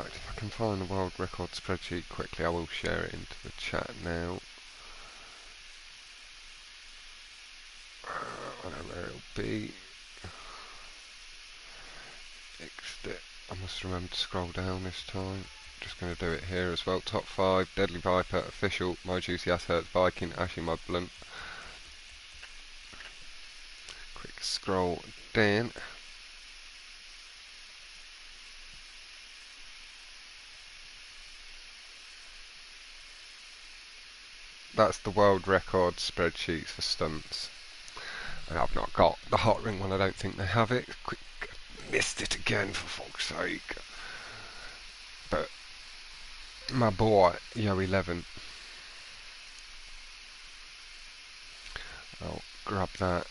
fact, if I can find the world record spreadsheet quickly, I will share it into the chat now. I don't know where it'll be. Fixed it. I must remember to scroll down this time. Just going to do it here as well. Top 5, Deadly Viper, Official, My Juicy Ass Hurts, Viking, Ashing My Blunt. Quick scroll down. That's the world record spreadsheets for stunts. And I've not got the Hotring one, I don't think they have it. Quick, missed it again for fuck's sake. But my boy, Yo11. I'll grab that.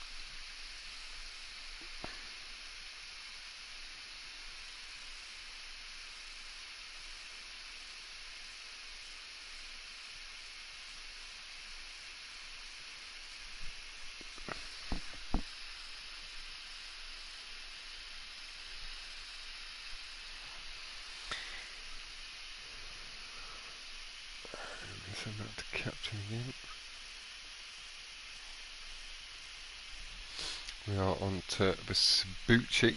Send that to Captain again. We are on to Vespucci.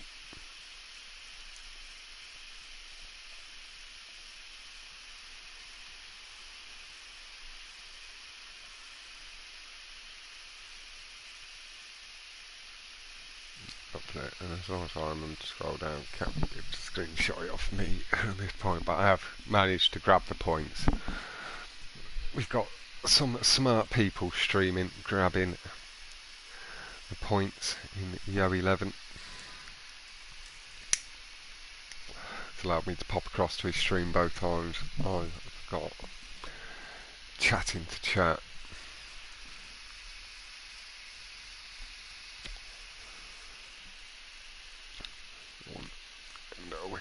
Up there, and as long as I remember to scroll down, Captain will be able to screenshot it off me at this point, but I have managed to grab the points. We've got some smart people streaming, grabbing the points in Yo11. It's allowed me to pop across to his stream both times. I've got chatting to chat.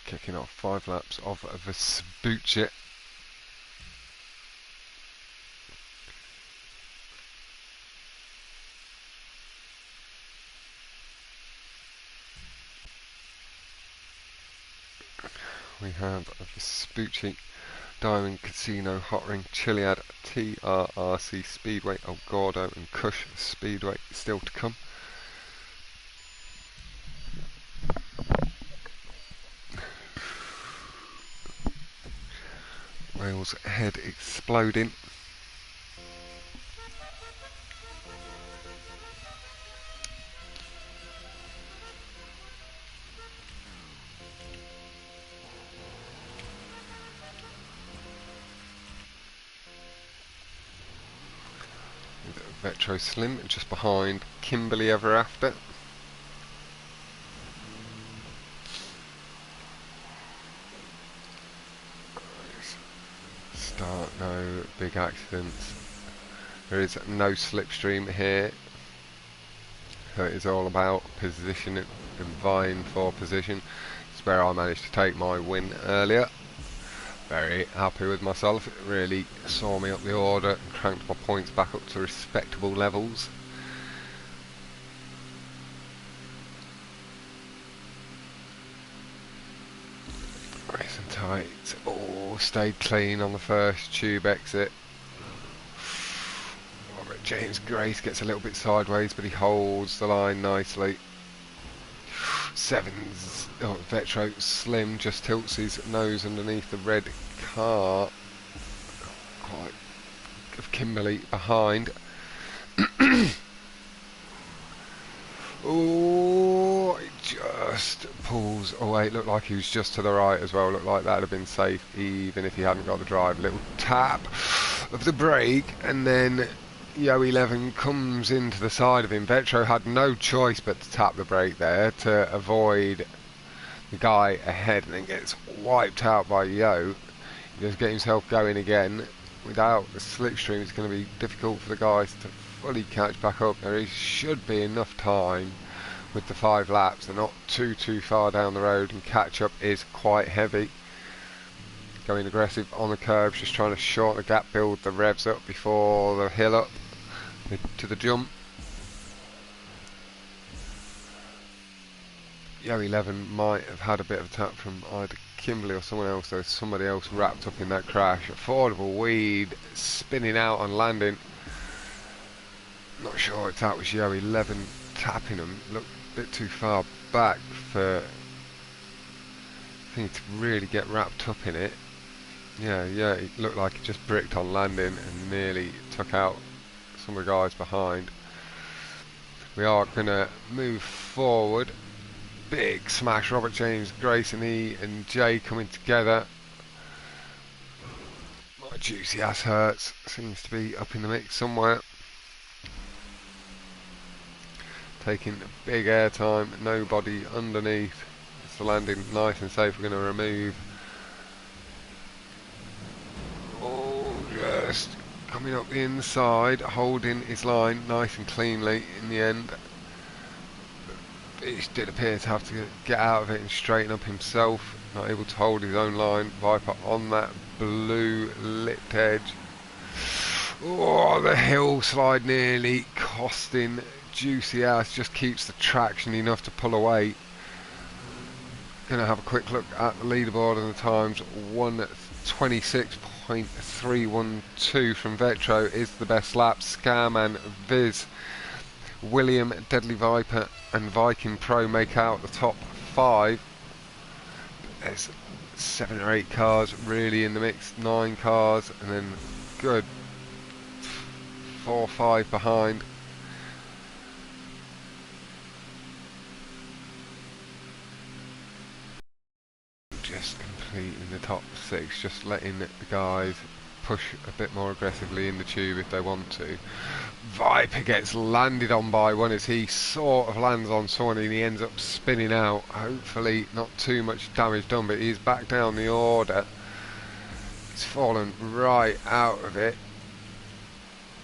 kicking off 5 laps of Vespucci. We have Vespucci, Diamond Casino, Hotring, Chiliad, TRRC Speedway, El Gordo and Cush Speedway still to come. Wales head exploding. Vetro Slim just behind Kimberley ever after. Start, no big accidents. There is no slipstream here. So it is all about position and vying for position. It's where I managed to take my win earlier. Very happy with myself. It really saw me up the order and cranked my points back up to respectable levels. Racing tight. Oh, stayed clean on the first tube exit. Robert James Grace gets a little bit sideways, but he holds the line nicely. Sevens, oh, Vetro Slim just tilts his nose underneath the red car. Quite of Kimberley behind. Oh, it just pulls away. It looked like he was just to the right as well. Looked like that would have been safe even if he hadn't got the drive. Little tap of the brake, and then Yo 11 comes into the side of him. Vetro had no choice but to tap the brake there to avoid the guy ahead, and then gets wiped out by Yo. He does get himself going again. Without the slipstream, it's going to be difficult for the guys to fully catch back up. There should be enough time with the 5 laps. They're not too far down the road, and catch up is quite heavy. Going aggressive on the curbs, just trying to shorten the gap, build the revs up before the hill up to the jump. Yo 11 might have had a bit of a tap from either Kimberley or someone else. There's somebody else wrapped up in that crash. Affordable Weed spinning out on landing. Not sure if that was Yo 11 tapping him. Looked a bit too far back for I think to really get wrapped up in it. Yeah, it looked like it just bricked on landing and nearly took out some of the guys behind. We are going to move forward. Big smash. Robert James, Grace and E and Jay coming together. My juicy ass hurts. Seems to be up in the mix somewhere. Taking big air time. Nobody underneath. It's the landing nice and safe. We're going to remove. Oh, just coming up the inside. Holding his line nice and cleanly in the end. He did appear to have to get out of it and straighten up himself. Not able to hold his own line. Viper on that blue lipped edge. Oh, the hill slide nearly costing Juicy Ass. Just keeps the traction enough to pull away. Gonna have a quick look at the leaderboard and the times. 1:26.312 from Vetro is the best lap. Scarman, Viz, William, Deadly Viper and Viking Pro make out the top 5. There's 7 or 8 cars really in the mix, 9 cars, and then good 4 or 5 behind. Just completing the top 6, just letting the guys push a bit more aggressively in the tube if they want to. Viper gets landed on by one as he sort of lands on someone and he ends up spinning out. Hopefully not too much damage done, but he's back down the order. He's fallen right out of it.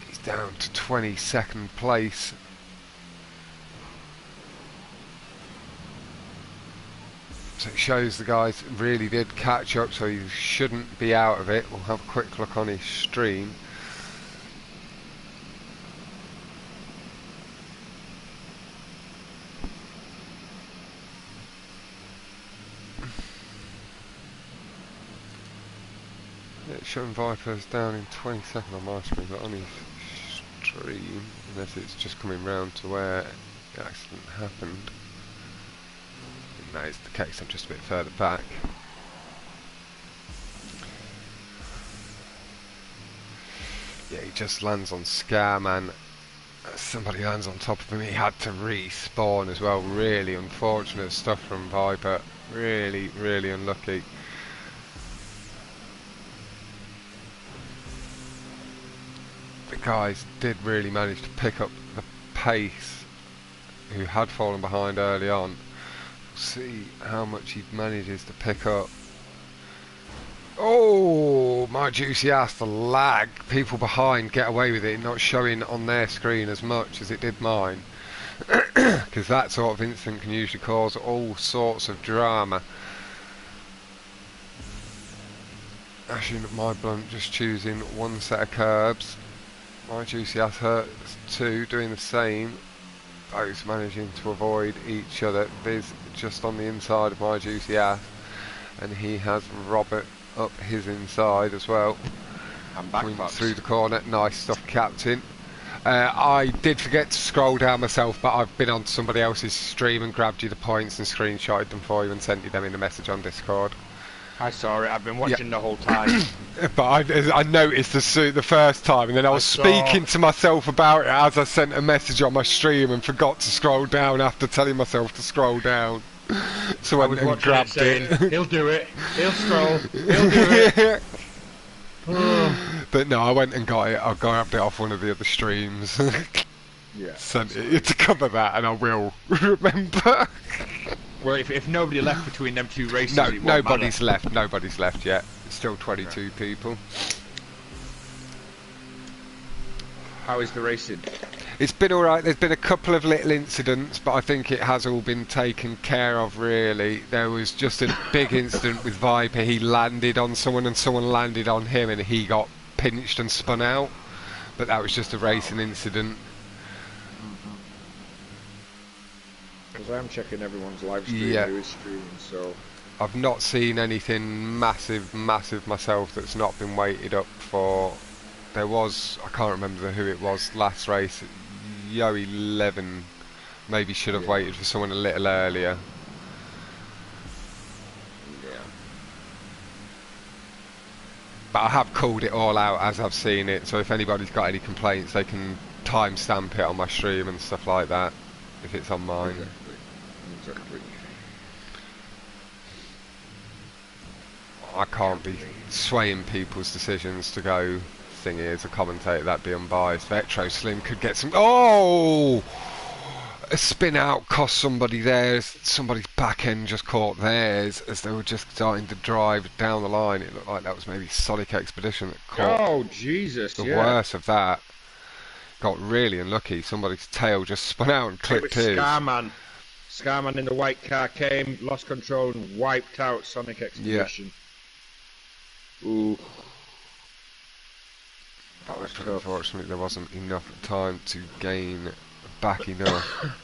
He's down to 22nd place. So it shows the guys really did catch up, so you shouldn't be out of it. We'll have a quick look on his stream. Yeah, it's showing Viper's down in 20 seconds on my screen, but on his stream, unless it's just coming round to where the accident happened. If that is the case, I'm just a bit further back. Yeah, he just lands on Scarman. Somebody lands on top of him. He had to respawn as well. Really unfortunate stuff from Viper. Really, really unlucky. The guys did really manage to pick up the pace who had fallen behind early on. We'll see how much he manages to pick up. Oh, my juicy ass, the lag. People behind get away with it, not showing on their screen as much as it did mine. Because that sort of incident can usually cause all sorts of drama. Ashing at my blunt, just choosing one set of curbs. My juicy ass hurts too, doing the same. Both managing to avoid each other. Viz just on the inside of my juicy ass. And he has Robert up his inside as well. I'm back, through the corner. Nice stuff, Captain. I did forget to scroll down myself, but I've been on somebody else's stream and grabbed you the points and screenshotted them for you and sent you them in a message on Discord. I saw it. I've been watching the whole time. But I noticed the first time, and then I was speaking to myself about it as I sent a message on my stream and forgot to scroll down after telling myself to scroll down. So I went and grabbed it. He'll do it. He'll scroll. He'll do it. But no, I went and got it. I grabbed it off one of the other streams. Yeah. Sent it to cover that, and I will remember. Well, if nobody left between them two races, No, it won't nobody's matter. left. Nobody's left yet. Still 22 people. How is the racing? It's been alright. There's been a couple of little incidents, but I think it has all been taken care of, really. There was just a big incident with Viper. He landed on someone and someone landed on him and he got pinched and spun out. But that was just a racing incident. Because I'm checking everyone's live stream who is streaming, so... I've not seen anything massive myself that's not been weighted up for. There was, I can't remember who it was, last race, Yo 11 maybe should have waited for someone a little earlier. Yeah. But I have called it all out as I've seen it, so if anybody's got any complaints they can timestamp it on my stream and stuff like that, if it's on mine. Exactly. I can't be swaying people's decisions to go thingy as a commentator, that'd be unbiased. Vetro Slim could get some... Oh! A spin out cost somebody theirs. Somebody's back end just caught theirs as they were just starting to drive down the line. It looked like that was maybe Sonic Expedition that caught. Oh, Jesus, the worst of that. Got really unlucky. Somebody's tail just spun out and clipped his. Scarman. Scarman in the white car came, lost control and wiped out Sonic Expedition. Yeah. Ooh. That was tough. Unfortunately, there wasn't enough time to gain back enough.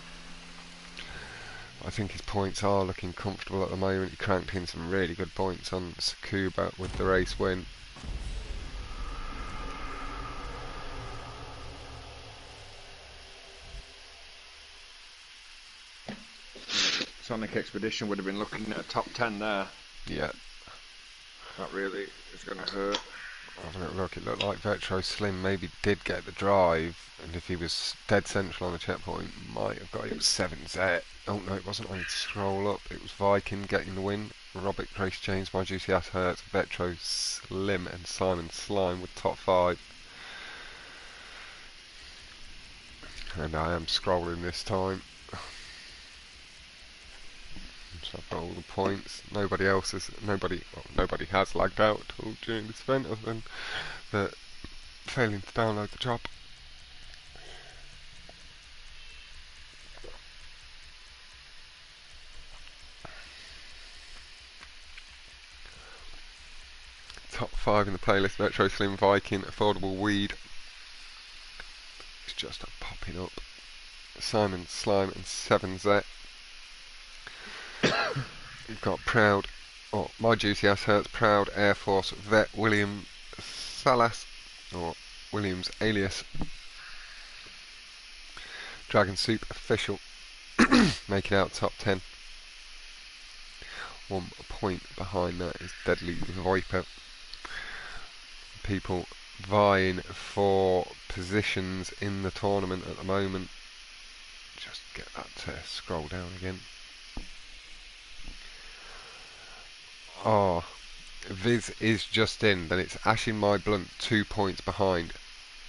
I think his points are looking comfortable at the moment. He cranked in some really good points on Tsukuba with the race win. Sonic Expedition would have been looking at a top 10 there. Yeah. That really is going to hurt. Having a look, it looked like Vetro Slim maybe did get the drive, and if he was dead central on the checkpoint, might have got him 7Z. Oh no, it wasn't. I need to scroll up. It was Viking getting the win. Robert, Grace James, My Juicy Ass Hurts, Vetro Slim, and Simon Slime with top 5. And I am scrolling this time. So I've got all the points. Nobody has lagged out at all during this event other than the failing to download the job. top 5 in the playlist. Metro Slim Viking, Affordable Weed. It's just popping up. Simon Slime and 7Z. You've got Proud, or My Juicy Ass Hurts, Proud Air Force Vet William Salas, or Williams alias Dragon Soup Official, making out top 10. 1 point behind that is Deadly Viper. People vying for positions in the tournament at the moment. Just get that to scroll down again. Oh, Viz is just in. Then it's Ashin My Blunt 2 points behind.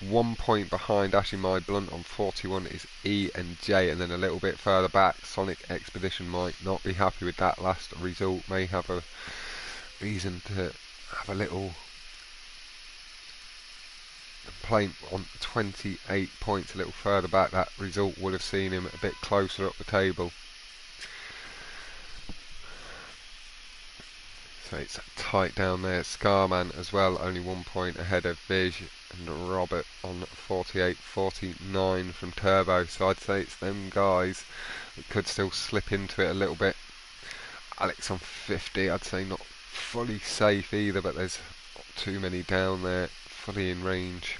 1 point behind Ashin My Blunt on 41 is E and J, and then a little bit further back Sonic Expedition might not be happy with that last result, may have a reason to have a little complaint. On 28 points, a little further back, that result would have seen him a bit closer up the table. So it's tight down there. Scarman as well, only 1 point ahead of Viz and Robert on 48-49 from Turbo. So I'd say it's them guys that could still slip into it a little bit. Alex on 50, I'd say not fully safe either, but there's not too many down there fully in range.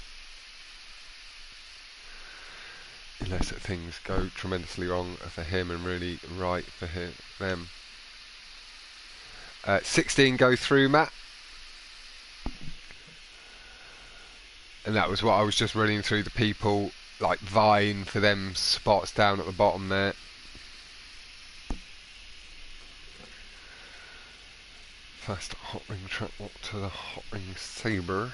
Unless things go tremendously wrong for him and really right for them. 16 go through, Matt. And that was what I was just running through, the people like vying for them spots down at the bottom there. Fast Hotring track walk to the Hotring Sabre.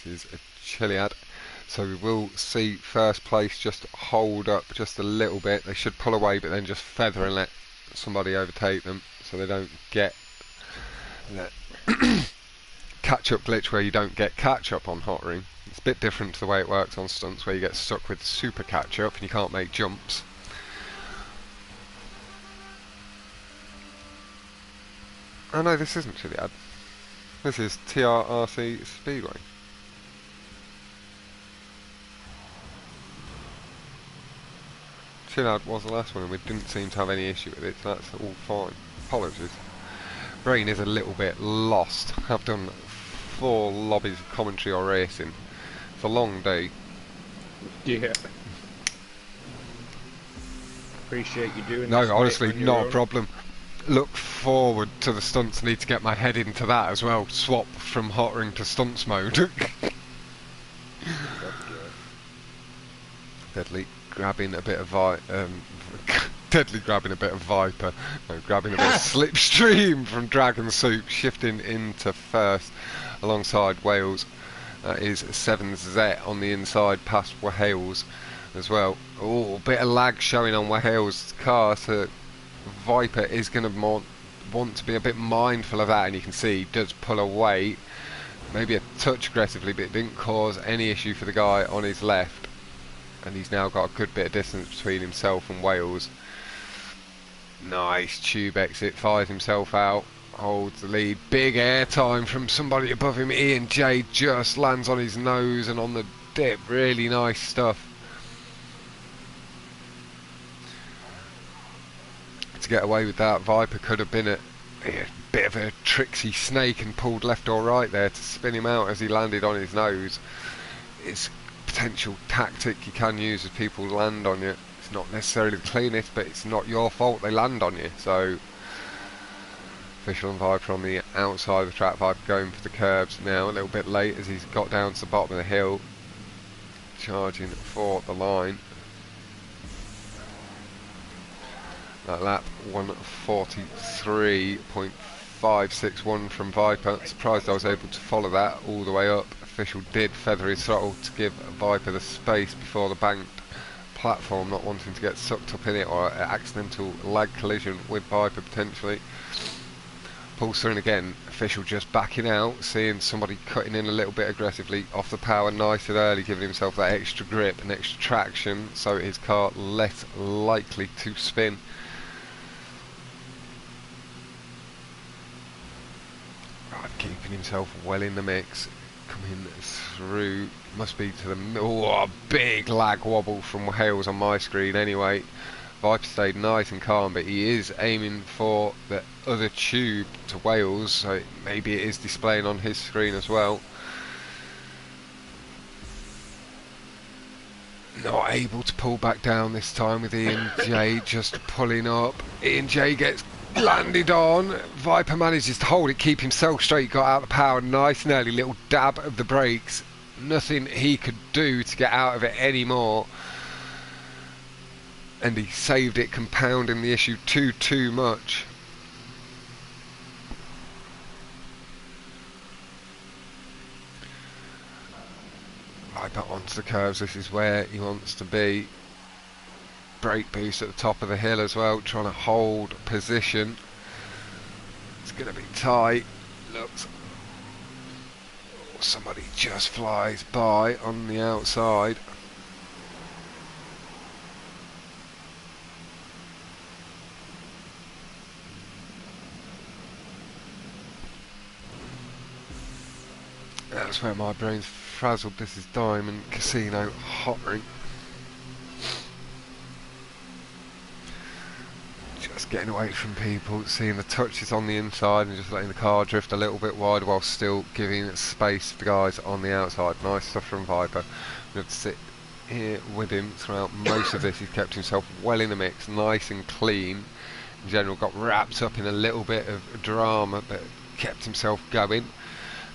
This is a Chiliad. So we will see first place just hold up just a little bit. They should pull away, but then just feather and let somebody overtake them, so they don't get that catch-up glitch where you don't get catch-up on Hotring. It's a bit different to the way it works on stunts, where you get stuck with super catch-up and you can't make jumps. Oh no, this isn't Chiliad. This is TRRC Speedway. Chiliad was the last one and we didn't seem to have any issue with it, so that's all fine. Apologies. Brain is a little bit lost. I've done 4 lobbies of commentary or racing. It's a long day. Yeah. Appreciate you doing No, this, honestly, mate, on your not own. a problem. Look forward to the stunts. Need to get my head into that as well. Swap from Hotring to stunts mode. Deadly grabbing a bit of Deadly grabbing a bit of Viper. No, grabbing a bit of Slipstream from Dragon Soup, shifting into first alongside Wales. That is 7Z on the inside past Wales as well. Oh, a bit of lag showing on Wales' car, so Viper is going to want to be a bit mindful of that, and you can see he does pull away, maybe a touch aggressively, but it didn't cause any issue for the guy on his left, and he's now got a good bit of distance between himself and Wales. Nice tube exit, fires himself out, holds the lead. Big air time from somebody above him. Ian J just lands on his nose and on the dip. Really nice stuff. To get away with that, Viper could have been a bit of a tricksy snake and pulled left or right there to spin him out as he landed on his nose. It's a potential tactic you can use as people land on you. It's not necessarily the cleanest, but it's not your fault they land on you. So Official and Viper on the outside of the track. Viper going for the curbs now, a little bit late as he's got down to the bottom of the hill, charging for the line. That lap 1:43.561 from Viper. Surprised I was able to follow that all the way up. Official did feather his throttle to give Viper the space before the banked platform, not wanting to get sucked up in it or an accidental lag collision with Viper potentially. Pulls through, and again Official just backing out, seeing somebody cutting in a little bit aggressively off the power nice and early, giving himself that extra grip and extra traction, so his car less likely to spin. Right, keeping himself well in the mix. Coming through, must be to the middle. Oh, a big lag wobble from Hales on my screen anyway. Viper stayed nice and calm, but he is aiming for the other tube to Wales, so maybe it is displaying on his screen as well. Not able to pull back down this time with Ian J just pulling up. Ian J gets landed on. Viper manages to hold it, keep himself straight, got out the power, nice and early little dab of the brakes. Nothing he could do to get out of it anymore. And he saved it, compounding the issue too much. Viper onto the curves, this is where he wants to be. Brake boost at the top of the hill as well, trying to hold position. It's going to be tight. Looks. Oh, somebody just flies by on the outside. That's where my brain's frazzled. This is Diamond Casino Hotring. Just getting away from people, seeing the touches on the inside and just letting the car drift a little bit wide while still giving space to the guys on the outside. Nice stuff from Viper. We have to sit here with him throughout most of this. He's kept himself well in the mix, nice and clean. In general, got wrapped up in a little bit of drama, but kept himself going.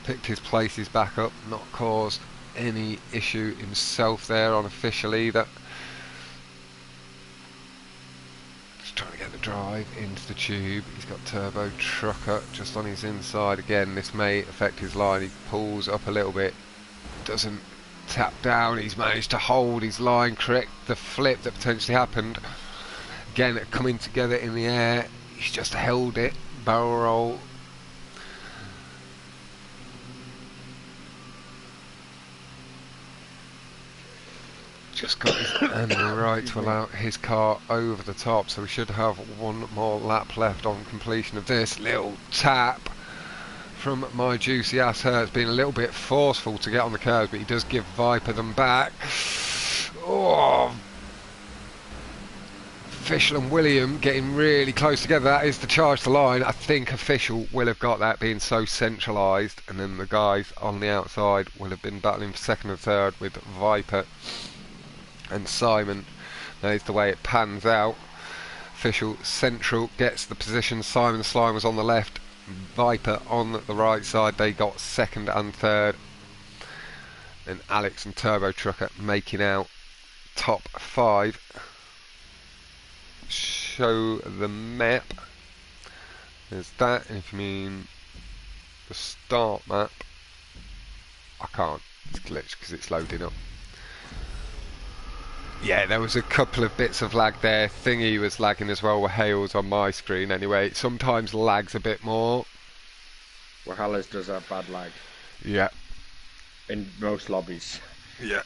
Picked his places back up, not caused any issue himself there unofficial either. Just trying to get the drive into the tube. He's got Turbo Trucker just on his inside. Again, this may affect his line. He pulls up a little bit, doesn't tap down. He's managed to hold his line, correct the flip that potentially happened. Again, coming together in the air. He's just held it, barrel roll. Just got his handle right to allow his car over the top, so we should have one more lap left on completion of this. Little tap from my juicy ass Hurts, being a little bit forceful to get on the curves, but he does give Viper them back. Oh, Official and William getting really close together. That is the charge to line. I think Official will have got that, being so centralised, and then the guys on the outside will have been battling for second and third with Viper and Simon. That is the way it pans out. Official central gets the position. Simon Slime was on the left, Viper on the right side. They got second and third. And Alex and Turbo Trucker making out top five. Show the map. There's that, and if you mean the start map, I can't. It's glitched because it's loading up. Yeah, there was a couple of bits of lag there. Thingy was lagging as well with Hales on my screen anyway. It sometimes lags a bit more. Well, Hales does have bad lag. Yeah. In most lobbies. Yeah.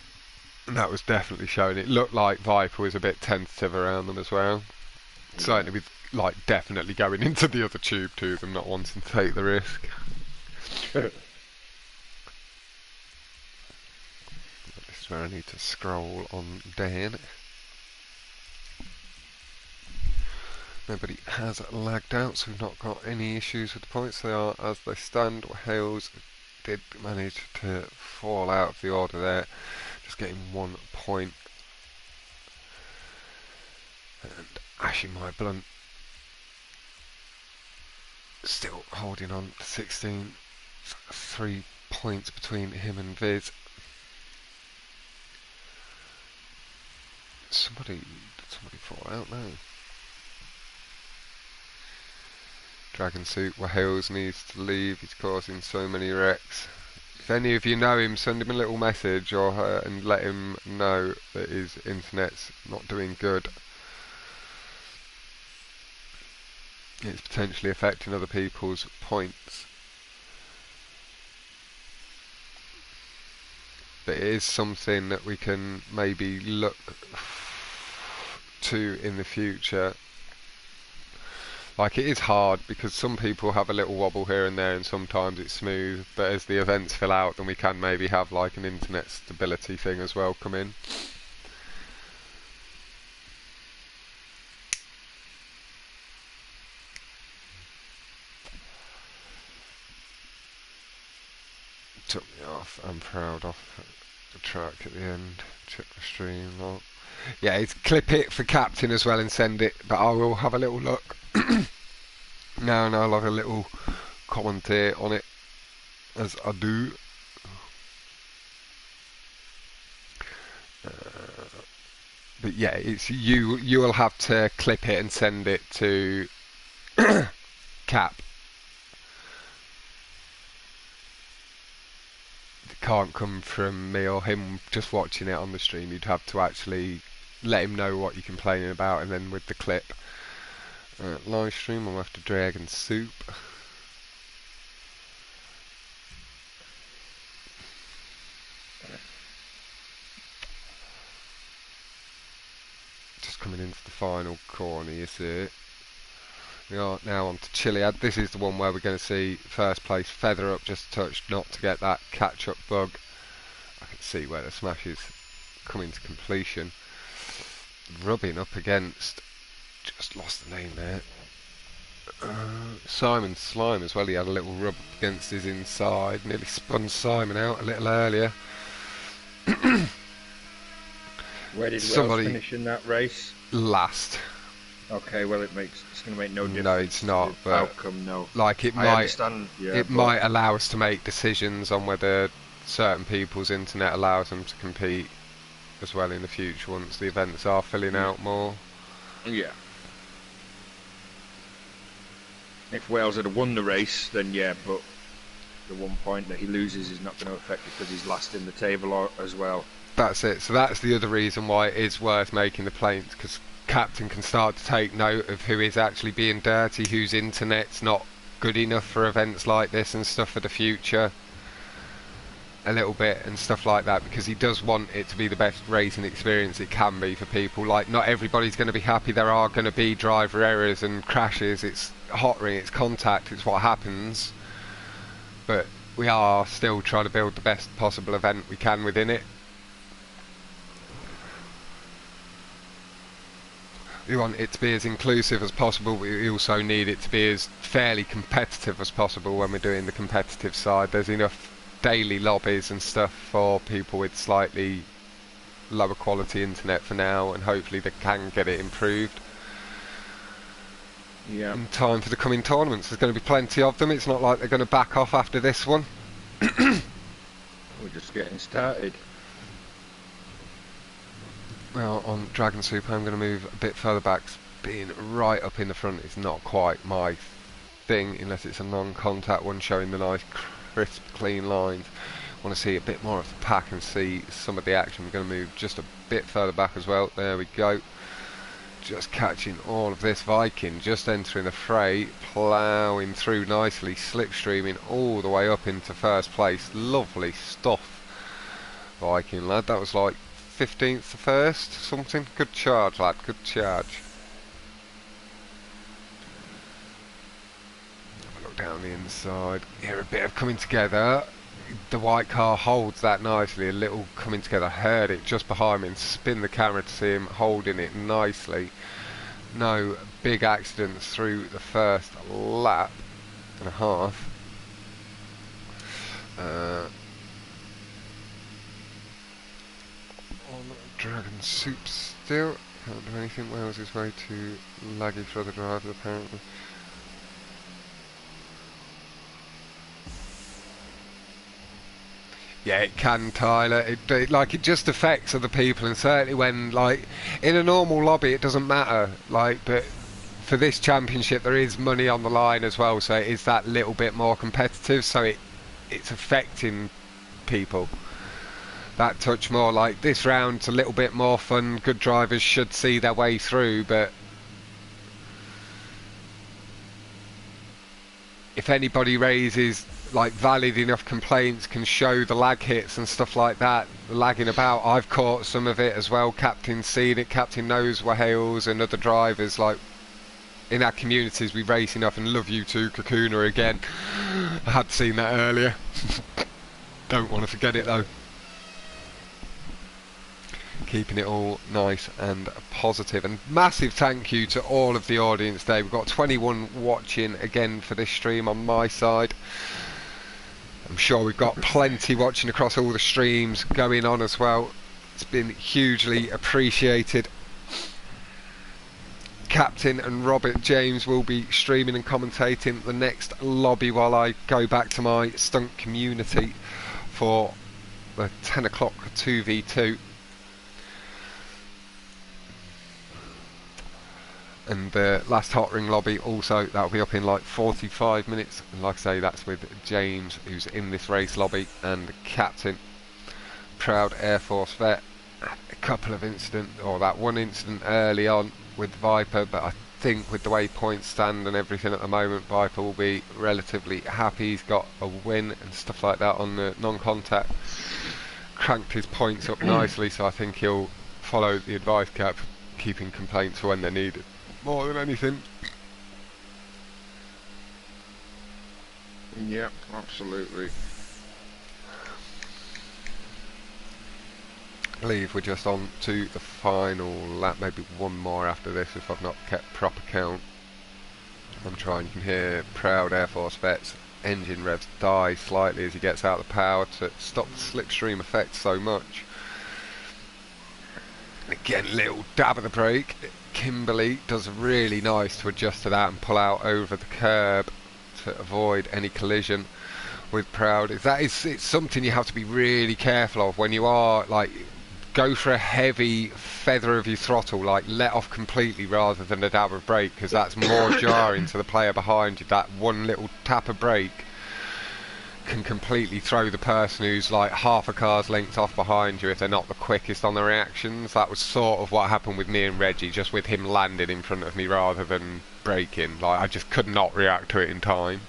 And that was definitely showing. It looked like Viper was a bit tentative around them as well. Yeah. Certainly with, like, definitely going into the other tube to them, not wanting to take the risk. Where I need to scroll on down. Nobody has lagged out, so we've not got any issues with the points. They are as they stand. Hales did manage to fall out of the order there, just getting 1 point. And Ashy My Blunt still holding on to 16. 3 points between him and Viz. Did somebody fall out now? Dragon Suit Wales needs to leave. He's causing so many wrecks. If any of you know him, send him a little message or and let him know that his internet's not doing good. It's potentially affecting other people's points. But it is something that we can maybe look to in the future. Like, it is hard because some people have a little wobble here and there and sometimes it's smooth, but as the events fill out then we can maybe have like an internet stability thing as well come in. Took me off, I'm proud of the track at the end. Check the stream log. Yeah, it's clip it for captain as well and send it, but I will have a little look now and I'll have a little commentate on it as I do. But yeah, it's you will have to clip it and send it to Cap. It can't come from me or him just watching it on the stream. You'd have to actually let him know what you're complaining about, and then with the clip. Live stream, I'm after Dragon Soup. Just coming into the final corner, you see it. We are now on to Chiliad. This is the one where we're going to see first place feather up just a touch, not to get that catch-up bug. I can see where the smash is coming to completion. Rubbing up against, just lost the name there, Simon Slime as well. He had a little rub against his inside, nearly spun Simon out a little earlier. Where did Wales finish in that race? Last. Okay, well it's going to make no difference. No, it's not. But outcome, no. Like it I might, understand, yeah, it might allow us to make decisions on whether certain people's internet allows them to compete as well in the future once the events are filling out more. Yeah. If Wales had won the race, then yeah, but the 1 point that he loses is not going to affect it because he's last in the table as well. That's it. So that's the other reason why it is worth making the planes, because captain can start to take note of who is actually being dirty, whose internet's not good enough for events like this and stuff for the future a little bit and stuff like that, because he does want it to be the best racing experience it can be for people. Like, not everybody's going to be happy. There are going to be driver errors and crashes. It's Hotring, it's contact, it's what happens, but we are still trying to build the best possible event we can within it. We want it to be as inclusive as possible, but we also need it to be as fairly competitive as possible when we're doing the competitive side. There's enough daily lobbies and stuff for people with slightly lower quality internet for now, and hopefully they can get it improved. Yeah. In time for the coming tournaments. There's going to be plenty of them. It's not like they're going to back off after this one. We're just getting started. Well, on Dragon Soup I'm going to move a bit further back. Being right up in the front is not quite my thing, unless it's a non-contact one showing the nice crisp clean lines. I want to see a bit more of the pack and see some of the action. We're going to move just a bit further back as well. There we go. Just catching all of this. Viking just entering the fray, ploughing through nicely, slipstreaming all the way up into first place. Lovely stuff, Viking lad. That was like 15th to first, something. Good charge, lad, good charge. Have a look down the inside. Here a bit of coming together. The white car holds that nicely, a little coming together. Heard it just behind me and spin the camera to see him holding it nicely. No big accidents through the first lap and a half. On Dragon Soup still. Can't do anything. Wales is way too laggy for other drivers apparently. Yeah, it can, Tyler. It just affects other people, and certainly when, like, in a normal lobby, it doesn't matter. Like, but for this championship, there is money on the line as well, so it is that little bit more competitive. So it's affecting people that touch more. Like this round's a little bit more fun. Good drivers should see their way through, but if anybody raises like valid enough complaints, can show the lag hits and stuff like that, lagging about. I've caught some of it as well. Captain's seen it. Captain knows Wales and other drivers. Like, in our communities we race enough, and love you too, Kakuna, again. I had seen that earlier. Don't want to forget it though. Keeping it all nice and positive, and massive thank you to all of the audience today. We've got 21 watching again for this stream on my side. I'm sure we've got plenty watching across all the streams going on as well. It's been hugely appreciated. Captain and Robert James will be streaming and commentating the next lobby while I go back to my stunt community for the 10 o'clock 2v2. And the last Hotring lobby also, that'll be up in like 45 minutes. And like I say, that's with James, who's in this race lobby, and Captain, proud Air Force vet. A couple of incidents, or that one incident early on with Viper, but I think with the way points stand and everything at the moment, Viper will be relatively happy. He's got a win and stuff like that on the non-contact. Cranked his points up nicely, so I think he'll follow the advice, Cap, keeping complaints for when they're needed more than anything. Yep, absolutely. I believe we're just on to the final lap, maybe one more after this if I've not kept proper count. I'm trying, you can hear proud Air Force vets engine revs die slightly as he gets out of the power to stop the slipstream effect so much. Again, little dab of the brake. Kimberly does really nice to adjust to that and pull out over the curb to avoid any collision with Proud. It's something you have to be really careful of when you are, like, go for a heavy feather of your throttle, like let off completely rather than a dab of brake, because that's more jarring to the player behind you. That one little tap of brake can completely throw the person who's like half a car's length off behind you if they're not the quickest on the reactions. That was sort of what happened with me and Reggie, just with him landing in front of me rather than braking. Like, I just could not react to it in time.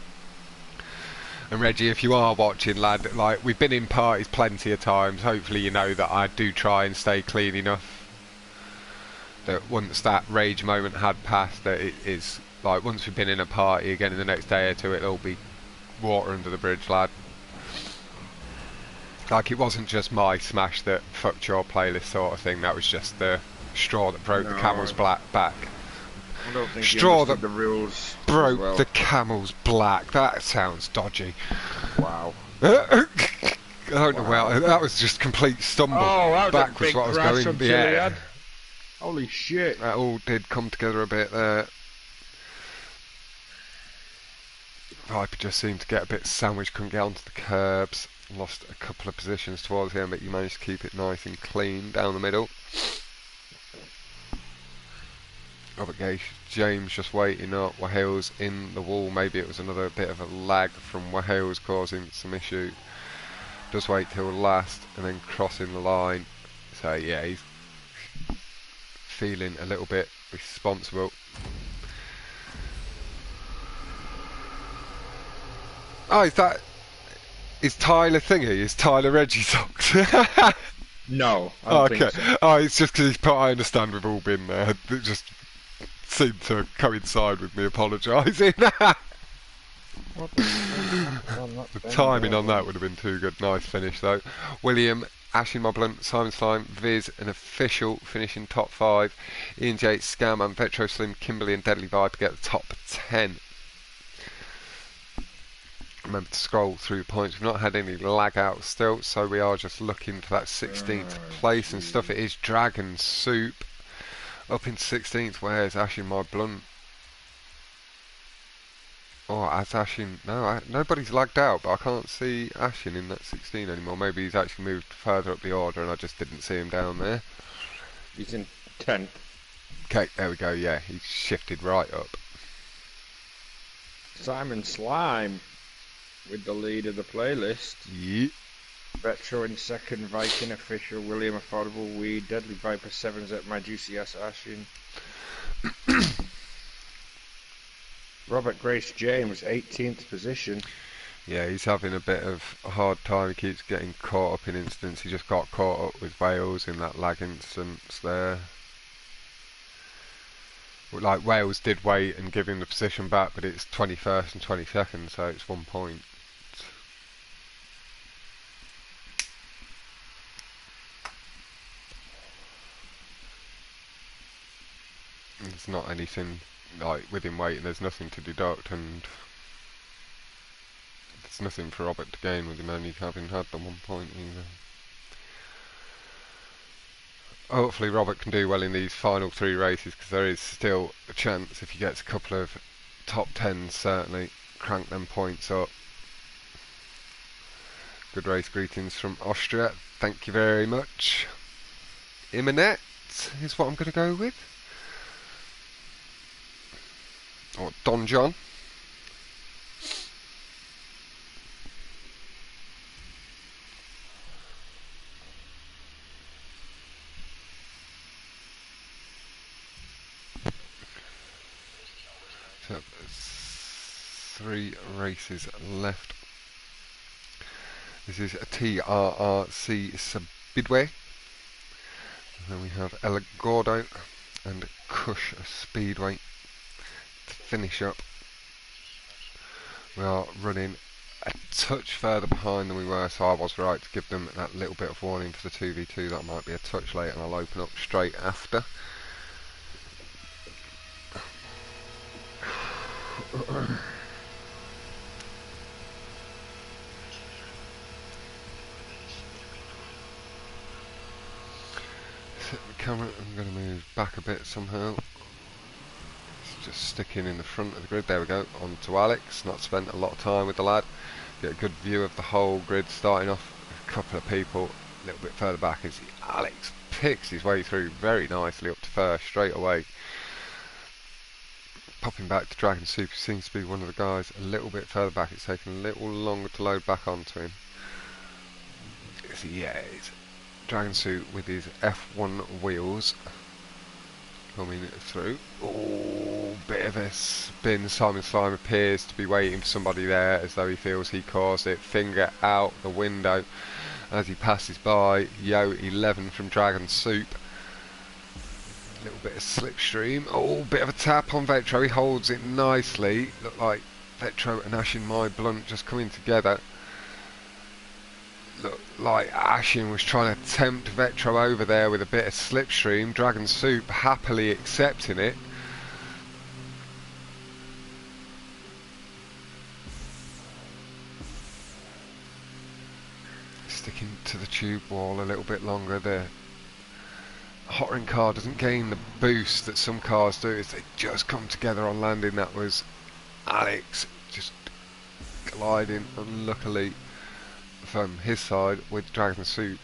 And Reggie, if you are watching, lad, like, we've been in parties plenty of times. Hopefully you know that I do try and stay clean enough that once that rage moment had passed, that it is like, once we've been in a party again in the next day or two, it'll be water under the bridge, lad. Like, it wasn't just my smash that fucked your playlist sort of thing. That was just the straw that broke the camel's back. I don't think straw that the rules broke the camel's black. That sounds dodgy. Wow. I don't know where that was. Just complete stumble. Oh, that was back a big was what I was crash going. on Yeah. Chiliad. Holy shit. That all did come together a bit there. Viper just seemed to get a bit sandwiched, couldn't get onto the curbs. Lost a couple of positions towards the end, but you managed to keep it nice and clean down the middle. Robert James just waiting up. Wahale's in the wall. Maybe it was another bit of a lag from Wahale's causing some issue. Does wait till last and then crossing the line. So yeah, he's feeling a little bit responsible. Oh, is Tyler thingy? Is Tyler Reggie socks? No, I don't think so. Oh, it's just because I understand we've all been there. It just seemed to coincide with me apologising. The timing on that would have been too good. Nice finish though. William, Ashley Moblin, Simon Slime, Viz, an official finishing top 5. Ian J, Scam and Vetro Slim, Kimberly and Deadly Vibe get the top 10. Remember to scroll through points. We've not had any lag out still, so we are just looking for that 16th place and stuff. It is Dragon Soup up in 16th. Where's Ashin my blunt? Oh, as Ashin, no, nobody's lagged out, but I can't see Ashin in that 16 anymore. Maybe he's actually moved further up the order and I just didn't see him down there. He's in 10th. Okay, there we go. Yeah, he's shifted right up. Simon Slime with the lead of the playlist. Yeah. Retro in second, Viking official, William Affordable Weed, Deadly Viper 7's at my Juicy Ass Ashin. Robert Grace James, 18th position. Yeah, he's having a bit of a hard time. He keeps getting caught up in incidents. He just got caught up with Wales in that lag instance there. like Wales did wait and give him the position back, but it's 21st and 22nd, so it's 1 point. There's not anything like with him waiting. There's nothing to deduct, and there's nothing for Robert to gain with him only having had the 1 point either. Hopefully Robert can do well in these final 3 races, because there is still a chance if he gets a couple of top 10s, certainly crank them points up. Good race greetings from Austria. Thank you very much. Imanet is what I'm going to go with. Or Don John. So, 3 races left. This is a TRRC Sabidway. And then we have El Gordo and Cush Speedway to finish up. We are running a touch further behind than we were, so I was right to give them that little bit of warning for the 2v2. That might be a touch late, and I'll open up straight after. Set the camera. I'm going to move back a bit somehow. It's just sticking in the front of the grid. There we go. On to Alex. Not spent a lot of time with the lad. Get a good view of the whole grid. Starting off a couple of people a little bit further back as Alex picks his way through very nicely up to first straight away. Popping back to Dragon Soup, who seems to be one of the guys a little bit further back. It's taking a little longer to load back onto him. So yeah, it's Dragon Soup with his F1 wheels coming through. Oh, bit of a spin. Simon Slime appears to be waiting for somebody there, as though he feels he caused it. Finger out the window as he passes by Yo 11 from Dragon Soup. Little bit of slipstream. Oh, bit of a tap on Vetro. He holds it nicely. Look like Vetro and Ashin My Blunt just coming together. Look like Ashin was trying to tempt Vetro over there with a bit of slipstream. Dragon Soup happily accepting it. Sticking to the tube wall a little bit longer there. Hotring car doesn't gain the boost that some cars do as they just come together on landing. That was Alex just gliding unluckily from his side with Dragon Soup.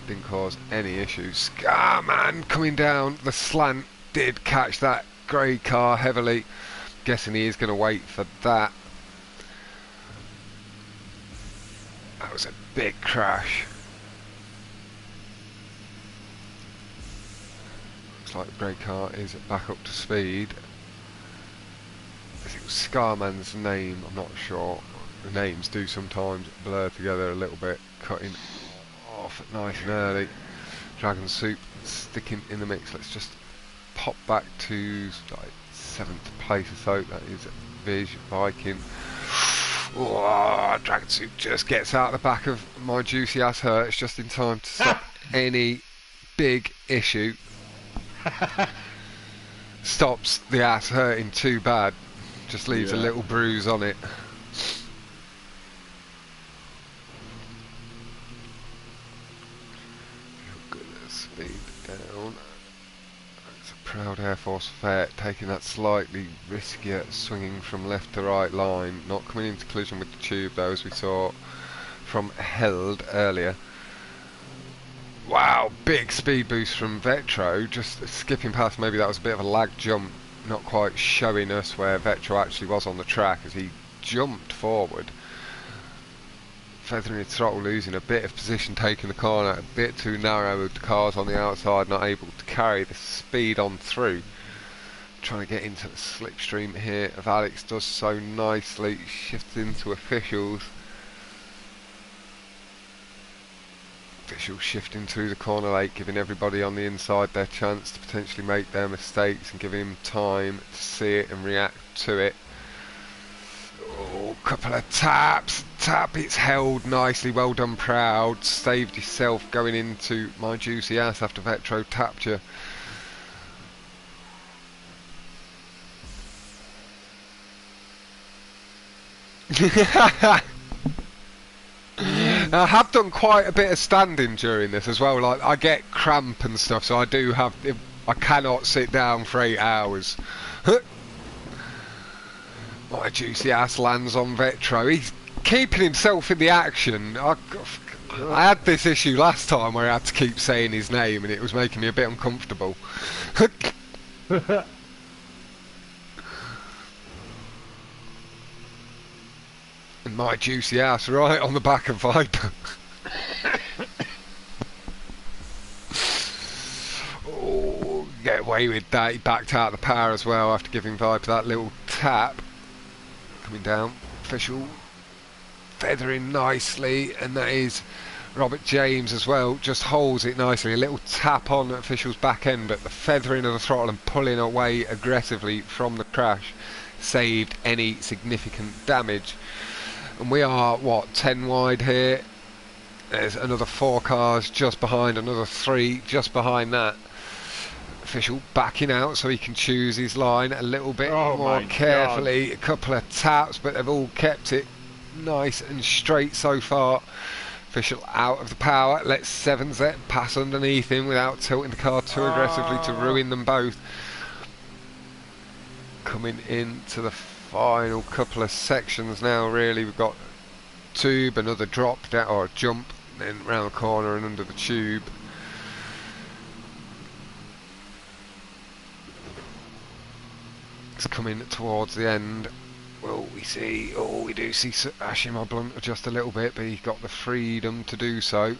Didn't cause any issues. Scarman coming down the slant did catch that grey car heavily. Guessing he is going to wait for that. That was a big crash. Like the grey car is back up to speed. I think it was Scarman's name, I'm not sure. The names do sometimes blur together a little bit, cutting off nice and early. Dragon Soup sticking in the mix. Let's just pop back to like 7th place or so. That is Viz Viking. Oh, Dragon Soup just gets out the back of my juicy ass hurts just in time to stop any big issue. Stops the ass hurting too bad, just leaves a little bruise on it. Good speed down. It's a proud Air Force Fair, taking that slightly riskier swinging from left to right line, not coming into collision with the tube though, as we saw from Held earlier. Wow, big speed boost from Vetro, just skipping past. Maybe that was a bit of a lag jump, not quite showing us where Vetro actually was on the track as he jumped forward. Feathering his throttle, losing a bit of position, taking the corner a bit too narrow with the cars on the outside, not able to carry the speed on through. Trying to get into the slipstream here of Alex, does so nicely, shifts into officials. Official shifting through the corner late, giving everybody on the inside their chance to potentially make their mistakes and giving him time to see it and react to it. Oh, couple of taps. Tap, it's held nicely. Well done, Proud. Saved yourself going into My Juicy Ass after Vetro tapped you. I have done quite a bit of standing during this as well. Like, I get cramp and stuff, so I do have. I cannot sit down for 8 hours. My Juicy Ass lands on Vetro. He's keeping himself in the action. I had this issue last time where I had to keep saying his name, and it was making me a bit uncomfortable. And My Juicy Ass right on the back of Viper. Oh, get away with that. He backed out the power as well after giving Viper that little tap. Coming down, Official feathering nicely, and that is Robert James as well. Just holds it nicely. A little tap on Official's back end, but the feathering of the throttle and pulling away aggressively from the crash saved any significant damage. And we are, what, 10 wide here. There's another 4 cars just behind, another 3 just behind that. Official backing out so he can choose his line a little bit more carefully. God. A couple of taps, but they've all kept it nice and straight so far. Official out of the power, lets 7Z pass underneath him without tilting the car too aggressively to ruin them both. Coming into the final couple of sections now, really. We've got tube, another drop down, or a jump, then round the corner and under the tube. It's coming towards the end. Well, we see, oh, we do see Ashim Blunt just a little bit, but he's got the freedom to do so.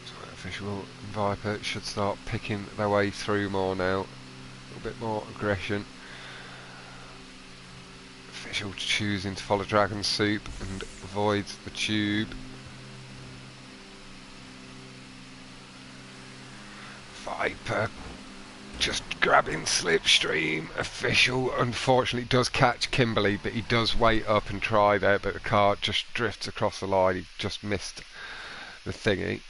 So Official and Viper should start picking their way through more now. A little bit more aggression. Official choosing to follow Dragon Soup and avoids the tube. Viper just grabbing slipstream. Official unfortunately does catch Kimberly, but he does wait up and try there, but the car just drifts across the line. He just missed the thingy.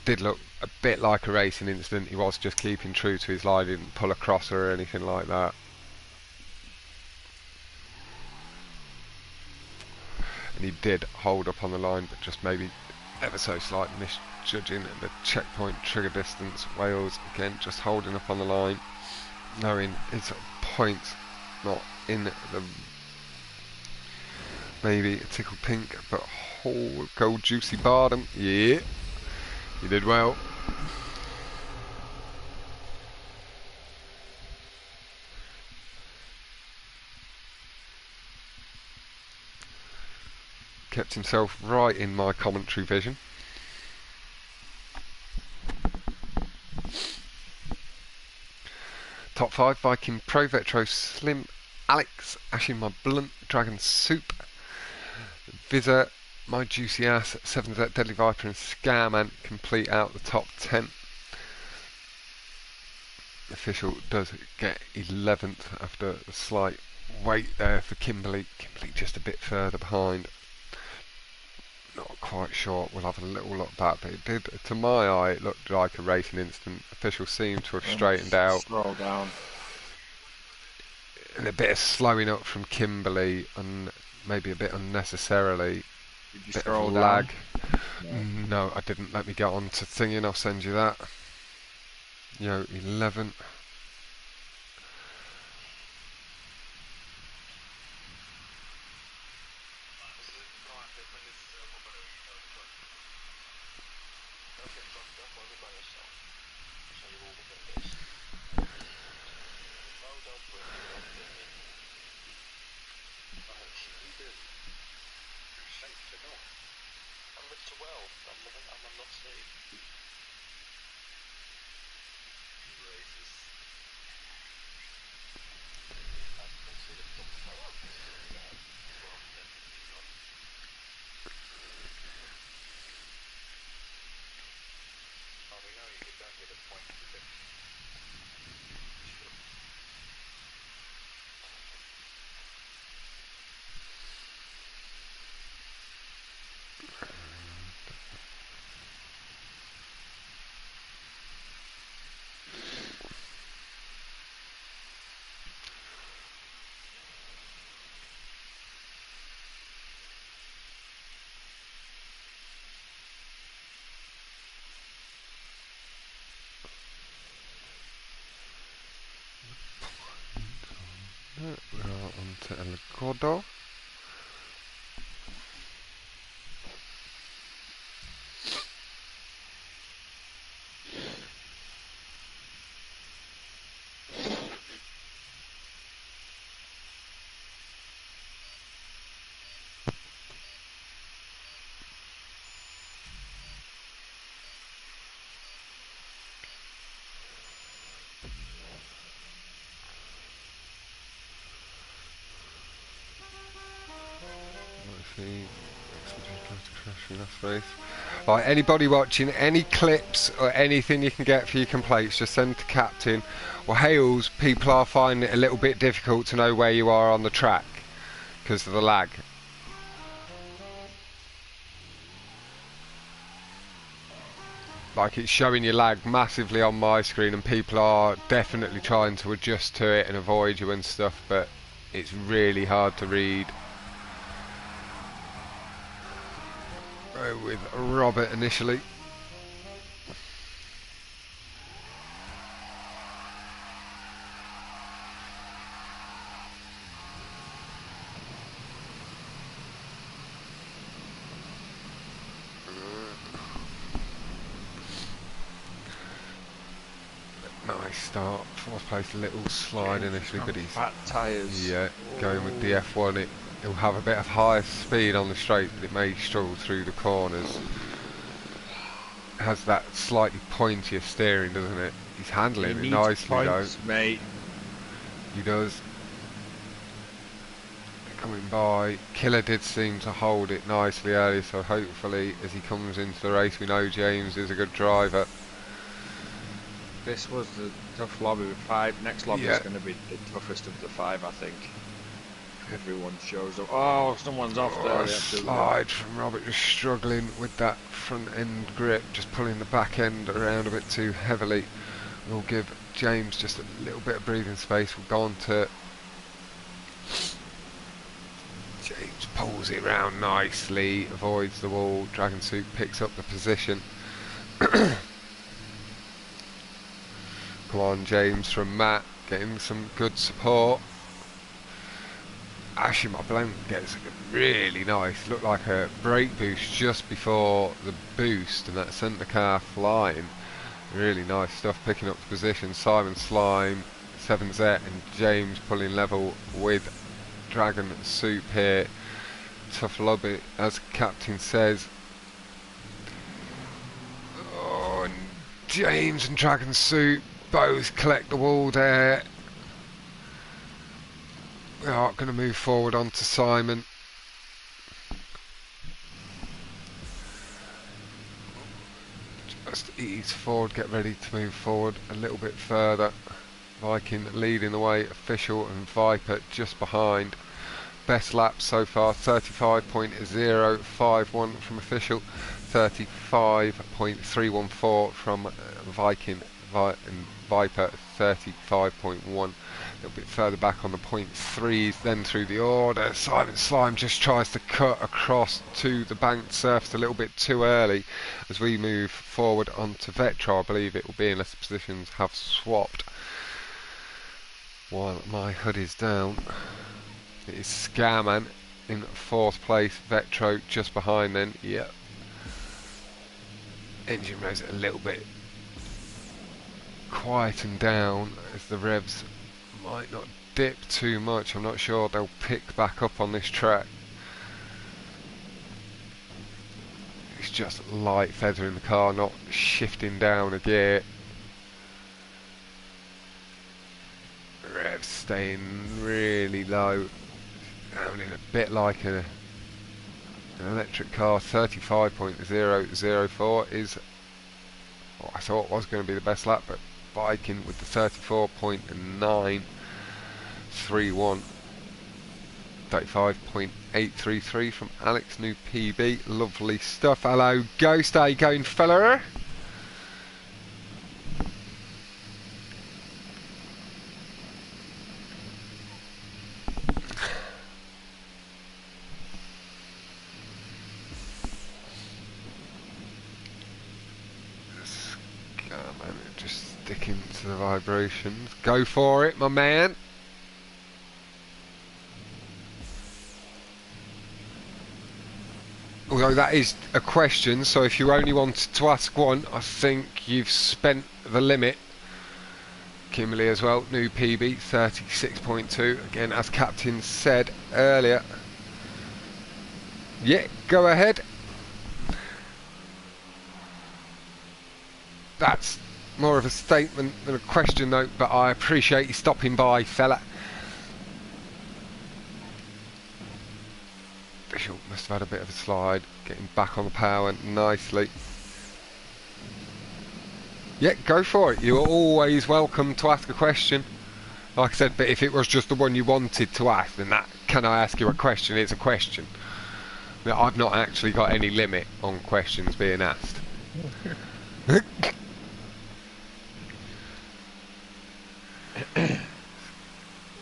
Did look a bit like a racing incident. He was just keeping true to his line, didn't pull across or anything like that. And he did hold up on the line, but just maybe ever so slight misjudging the checkpoint trigger distance. Wales again just holding up on the line, knowing it's a point, not in the maybe a tickle pink, but whole gold juicy bottom. Yeah, he did well. Kept himself right in my commentary vision. Top 5, Viking Pro, Vetro, Slim, Alex, Ashing My Blunt, Dragon Soup, Visa, My Juicy Ass, 7Z, Deadly Viper and Scarman complete out the top 10. Official does get 11th after a slight wait there for Kimberly. Kimberly just a bit further behind. Not quite sure, we'll have a little look back, but it did, to my eye, it looked like a racing incident. Official seemed to have straightened out. Slow down. And a bit of slowing up from Kimberly, and maybe a bit unnecessarily. Did you Bit scroll of down? lag. No. No, I didn't. Let me get on to thinking, I'll send you that. Yo, 11. We're on to El Gordo. Right, anybody watching, any clips or anything you can get for your complaints, just send to Captain. Well, Hales, people are finding it a little bit difficult to know where you are on the track because of the lag. Like, it's showing you lag massively on my screen, and people are definitely trying to adjust to it and avoid you and stuff, but it's really hard to read. With Robert initially. Nice start. Fourth place, a little slide initially, but he's fat tyres. Yeah, going with the F1. It'll have a bit of higher speed on the straight, but it may struggle through the corners. It has that slightly pointier steering, doesn't it? He's handling it nicely points, though. Mate. He does. Coming by. Killer did seem to hold it nicely earlier, so hopefully as he comes into the race, we know James is a good driver. This was the tough lobby with 5. Next lobby is going to be the toughest of the 5, I think. Everyone shows up. Oh, someone's off there. A slide from Robert, just struggling with that front end grip, just pulling the back end around a bit too heavily. We'll give James just a little bit of breathing space. We'll go on to James, pulls it round nicely, avoids the wall. Dragon Suit picks up the position. Come on, James from Matt, getting some good support. Actually, my blank gets really nice. Looked like a brake boost just before the boost, and that sent the car flying. Really nice stuff, picking up the position. Simon Slime, 7Z, and James pulling level with Dragon Soup here. Tough lobby, as Captain says. Oh, and James and Dragon Soup both collect the wall there. We are going to move forward on to Simon. Just ease forward, get ready to move forward a little bit further. Viking leading the way, Official and Viper just behind. Best lap so far, 35.051 from Official, 35.314 from Viking and Viper, 35.1. A little bit further back on the .3s, then through the order. Simon Slime just tries to cut across to the banked surface a little bit too early as we move forward onto Vectra. I believe it will be, unless the positions have swapped. While my hood is down, it is Scarman in 4th place, Vectro just behind then. Yep. Engine revs a little bit quietened down as the revs might not dip too much. I'm not sure they'll pick back up on this track. It's just light feathering the car, not shifting down a gear. Revs staying really low, sounding a bit like an electric car. 35.004 is what I thought was going to be the best lap, but Viking with the 34.931, 35.833 from Alex, new PB. Lovely stuff. Hello Ghost, how you going, fella? Just sticking to the vibrations. Go for it, my man. although that is a question, so if you only wanted to ask one, I think you've spent the limit. Kimberley as well, new PB 36.2, again as Captain said earlier. Yeah, go ahead. That's more of a statement than a question though, but I appreciate you stopping by, fella. Bishop must have had a bit of a slide, getting back on the power nicely. Yeah, go for it. You're always welcome to ask a question. Like I said, but if it was just the one you wanted to ask, then that, can I ask you a question, it's a question. Now, I've not actually got any limit on questions being asked.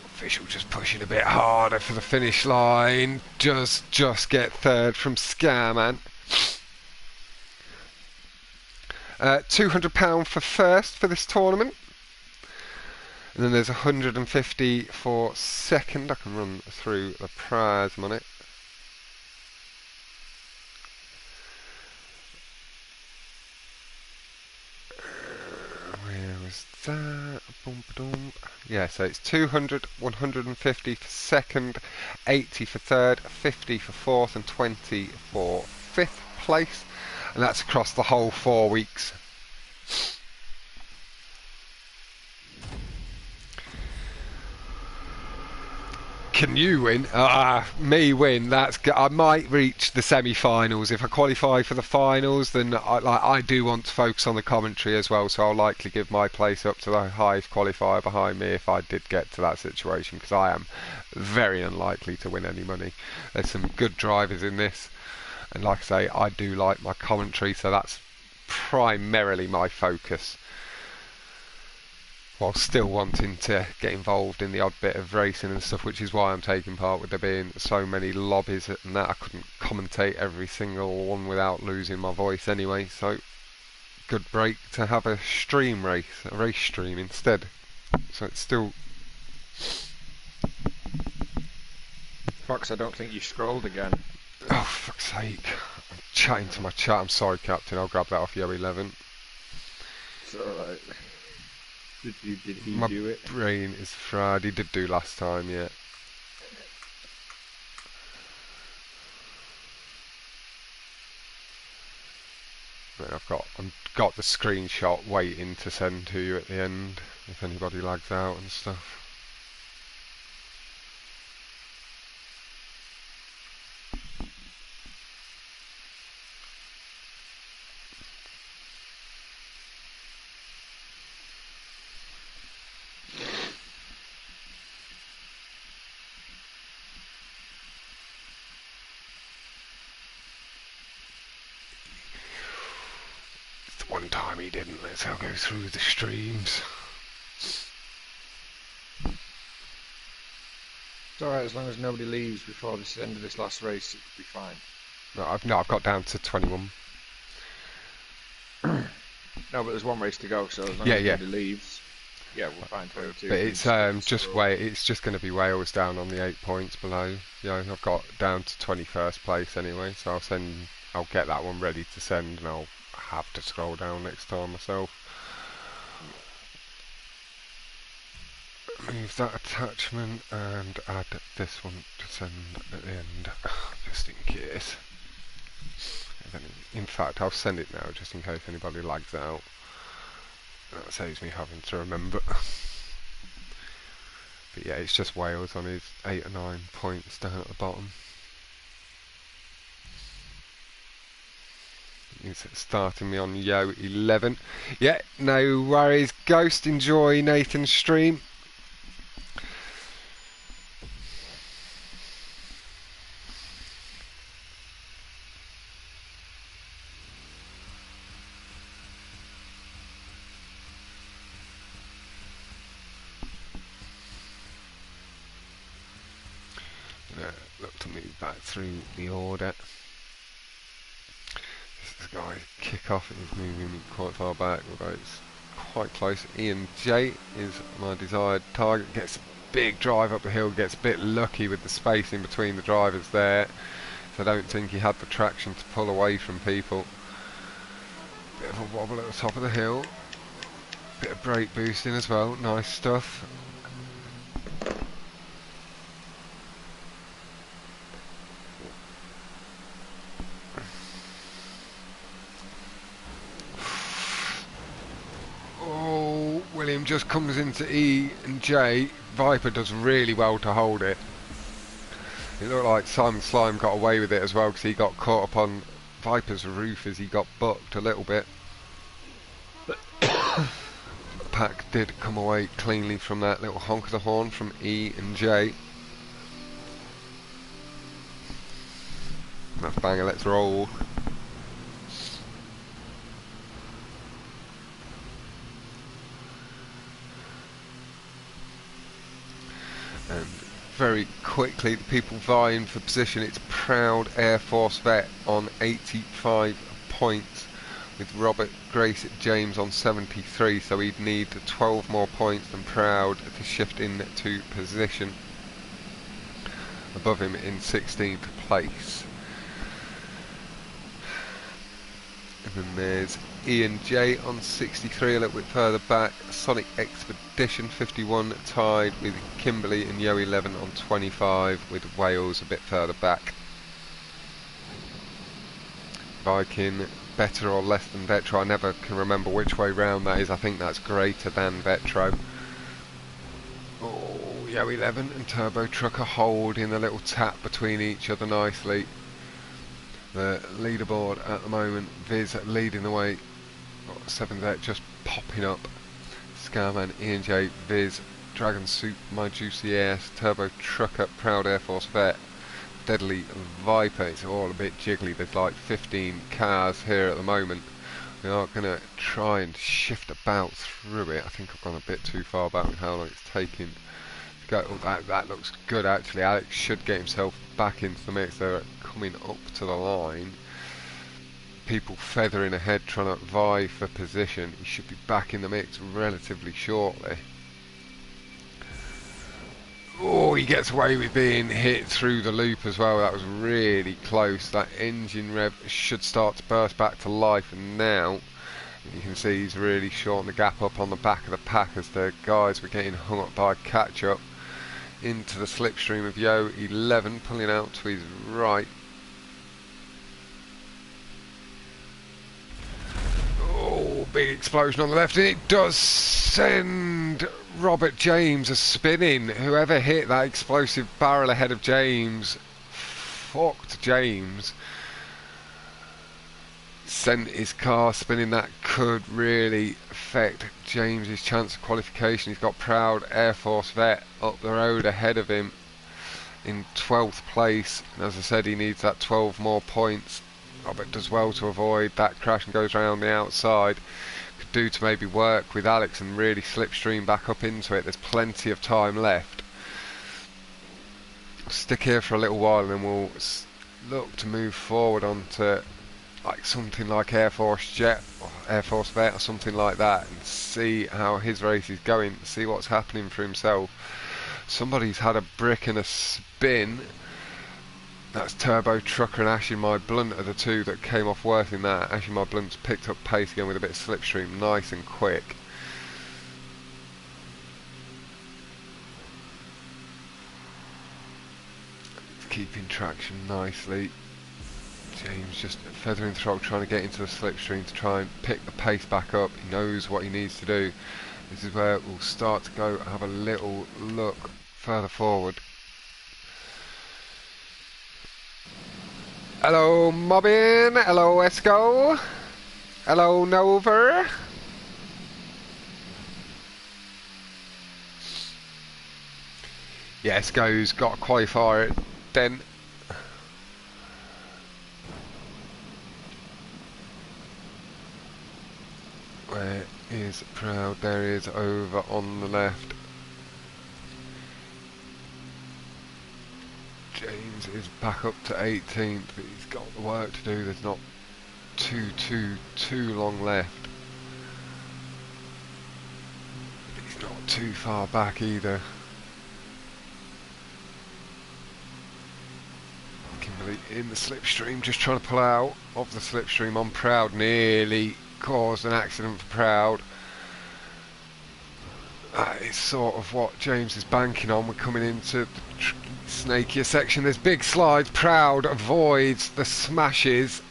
Official just pushing a bit harder for the finish line. Just get third from Scarman. £200 for first for this tournament. And then there's 150 for second. I can run through the prize money. Where was that? Yeah, so it's 200, 150 for second, 80 for third, 50 for fourth, and 20 for fifth place. And that's across the whole 4 weeks. Can you win? Me win. That's I might reach the semi-finals. If I qualify for the finals, then I do want to focus on the commentary as well. So I'll likely give my place up to the highest qualifier behind me if I did get to that situation, because I am very unlikely to win any money. There's some good drivers in this, and like I say, I do like my commentary, so that's primarily my focus, while still wanting to get involved in the odd bit of racing and stuff, which is why I'm taking part with there being so many lobbies and that. I couldn't commentate every single one without losing my voice anyway, so good break to have a stream race, a race stream instead. So it's still... Fox, I don't think you scrolled again. Oh, fuck's sake. I'm chatting to my chat. I'm sorry, Captain. I'll grab that off Yo 11. It's alright. Did he My do it? brain is fried. He did do last time, yeah. I've got the screenshot waiting to send to you at the end if anybody lags out and stuff. One time he didn't. Let's go through the streams. It's alright, as long as nobody leaves before the end of this last race, it'll be fine. No, I've got down to 21. No, but there's one race to go, so as long as nobody leaves, yeah, we'll find 22. But it's it's just going to be Wales down on the 8 points below. Yeah, I've got down to 21st place anyway, so I'll get that one ready to send, and I'll have to scroll down next time myself. Move that attachment and add this one to send at the end, just in case. In fact, I'll send it now just in case anybody lags out. That saves me having to remember. But yeah, it's just Wales on his 8 or 9 points down at the bottom. He's starting me on Yo 11. Yeah, no worries. Ghost, enjoy Nathan's stream. Look to move back through the order. This guy kick off is moving quite far back, although it's quite close. Ian J is my desired target. Gets a big drive up the hill, gets a bit lucky with the space in between the drivers there. So I don't think he had the traction to pull away from people. Bit of a wobble at the top of the hill. Bit of brake boosting as well, nice stuff. Oh, William just comes into E and J. Viper does really well to hold it. It looked like Simon Slime got away with it as well because he got caught up on Viper's roof as he got bucked a little bit. Pack did come away cleanly from that little honk of the horn from E and J. That's banger, let's roll. And very quickly, the people vying for position, it's Proud Air Force Vet on 85 points, with Robert Grace James on 73, so he'd need 12 more points than Proud to shift into position above him in 16th place. And then there's Ian J on 63, a little bit further back. Sonic Expedition 51 tied with Kimberley and Yo 11 on 25, with Wales a bit further back. Viking better or less than Vetro, I never can remember which way round that is. I think that's greater than Vetro. Oh, Yo 11 and Turbo Trucker holding a little tap between each other nicely. The leaderboard at the moment, Viz leading the way, 7th just popping up. Scarman, Ian J, Viz, Dragon Soup, My Juicy Ass, Turbo Trucker, Proud Air Force Vet, Deadly Viper. It's all a bit jiggly. There's like 15 cars here at the moment. We are going to try and shift about through it. I think I've gone a bit too far back with how long it's taking to go. Oh, that looks good actually. Alex should get himself back into the mix. They're coming up to the line. People feathering ahead trying to vie for position. He should be back in the mix relatively shortly. Oh, he gets away with being hit through the loop as well. That was really close. That engine rev should start to burst back to life, and now you can see he's really shortened the gap up on the back of the pack as the guys were getting hung up by catch up into the slipstream of Yo 11 pulling out to his right. Oh, big explosion on the left, and it does send Robert James a spinning. Whoever hit that explosive barrel ahead of James fucked James. Sent his car spinning. That could really affect James's chance of qualification. He's got Proud Air Force Vet up the road ahead of him in 12th place, and as I said, he needs that 12 more points. Robert does well to avoid that crash and goes around the outside. Could do to maybe work with Alex and really slipstream back up into it. There's plenty of time left. Stick here for a little while and then we'll look to move forward onto like something like Air Force Jet or Air Force Vet or something like that, and see how his race is going, see what's happening for himself. Somebody's had a brick and a spin. That's Turbo Trucker and Ashy My Blunt are the two that came off worse in that. Ashy My Blunt's picked up pace again with a bit of slipstream, nice and quick. Keeping traction nicely. James just feathering throttle, trying to get into the slipstream to try and pick the pace back up. He knows what he needs to do. This is where we'll start to go have a little look further forward. Hello Mobbin, hello Esco, hello Nova. Yeah, Esco's got a qualifier at Den. Where is Proud? There he is over on the left. James is back up to 18th, but he's got the work to do. There's not too long left. But he's not too far back either. Kimberley Everybody in the slipstream just trying to pull out of the slipstream on Proud. Nearly caused an accident for Proud. That is sort of what James is banking on. We're coming into the snakier section. There's big slides. Proud avoids the smashes.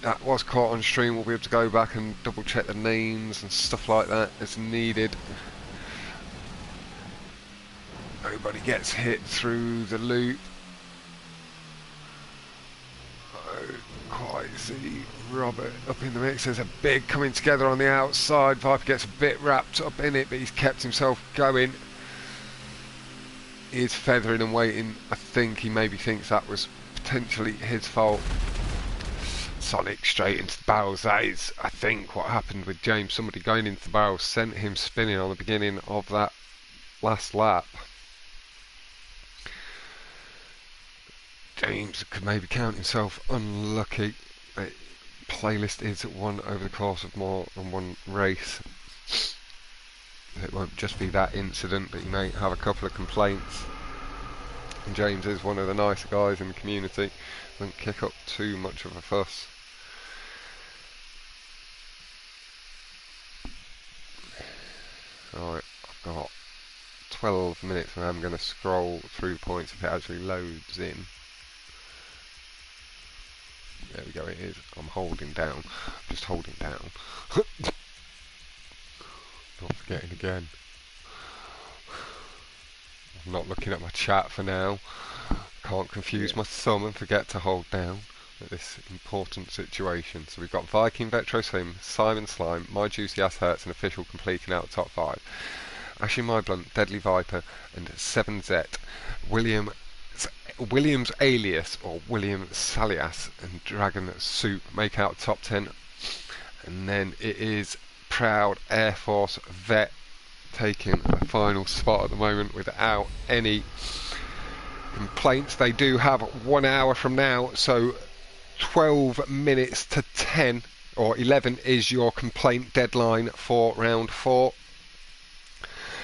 That was caught on stream. We'll be able to go back and double check the names and stuff like that as needed. Nobody gets hit through the loop. Quite see Robert up in the mix. There's a big coming together on the outside. Viper gets a bit wrapped up in it, but he's kept himself going. He is feathering and waiting. I think he maybe thinks that was potentially his fault. Sonic straight into the barrels. That is, I think, what happened with James. Somebody going into the barrels sent him spinning on the beginning of that last lap. James could maybe count himself unlucky. The playlist is one over the course of more than one race. It won't just be that incident, but he may have a couple of complaints. And James is one of the nicer guys in the community. Doesn't kick up too much of a fuss. Alright, I've got 12 minutes and I'm going to scroll through points if it actually loads in. There we go, it is. I'm holding down. Just holding down. Not forgetting again. I'm not looking at my chat for now. Can't confuse my thumb and forget to hold down at this important situation. So we've got Viking, Vetro Slim, Simon Slime, My Juicy Ass Hurts, and Official completing out the top 5. Ashy My Blunt, Deadly Viper, and 7Z. Williams Alias, or William Salias, and Dragon Soup make out top 10. And then it is Proud Air Force Vet taking the final spot at the moment without any complaints. They do have 1 hour from now, so 12 minutes to 10 or 11 is your complaint deadline for round 4.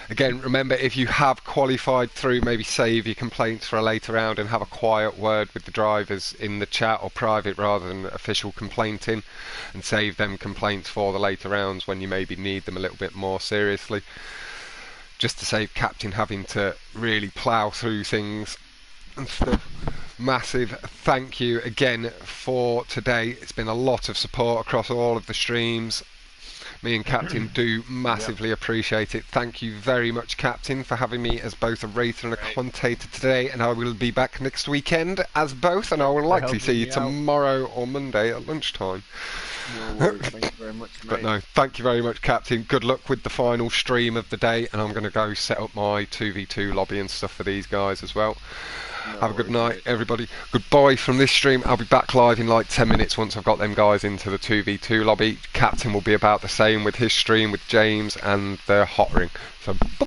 Again, remember, if you have qualified through, maybe save your complaints for a later round and have a quiet word with the drivers in the chat, or private rather than official complaining, and save them complaints for the later rounds when you maybe need them a little bit more seriously. Just to save Captain having to really plough through things and stuff. Massive thank you again for today. It's been a lot of support across all of the streams. Me and Captain do massively appreciate it. Thank you very much, Captain, for having me as both a racer and a commentator today, and I will be back next weekend as both, and I will likely see you tomorrow or Monday at lunchtime. No worries, thank you very much, mate. But no, thank you very much, Captain. Good luck with the final stream of the day, and I'm going to go set up my 2v2 lobby and stuff for these guys as well. No Have a good night, everybody. Goodbye from this stream. I'll be back live in like 10 minutes once I've got them guys into the 2v2 lobby. Captain will be about the same with his stream with James and the Hotring. So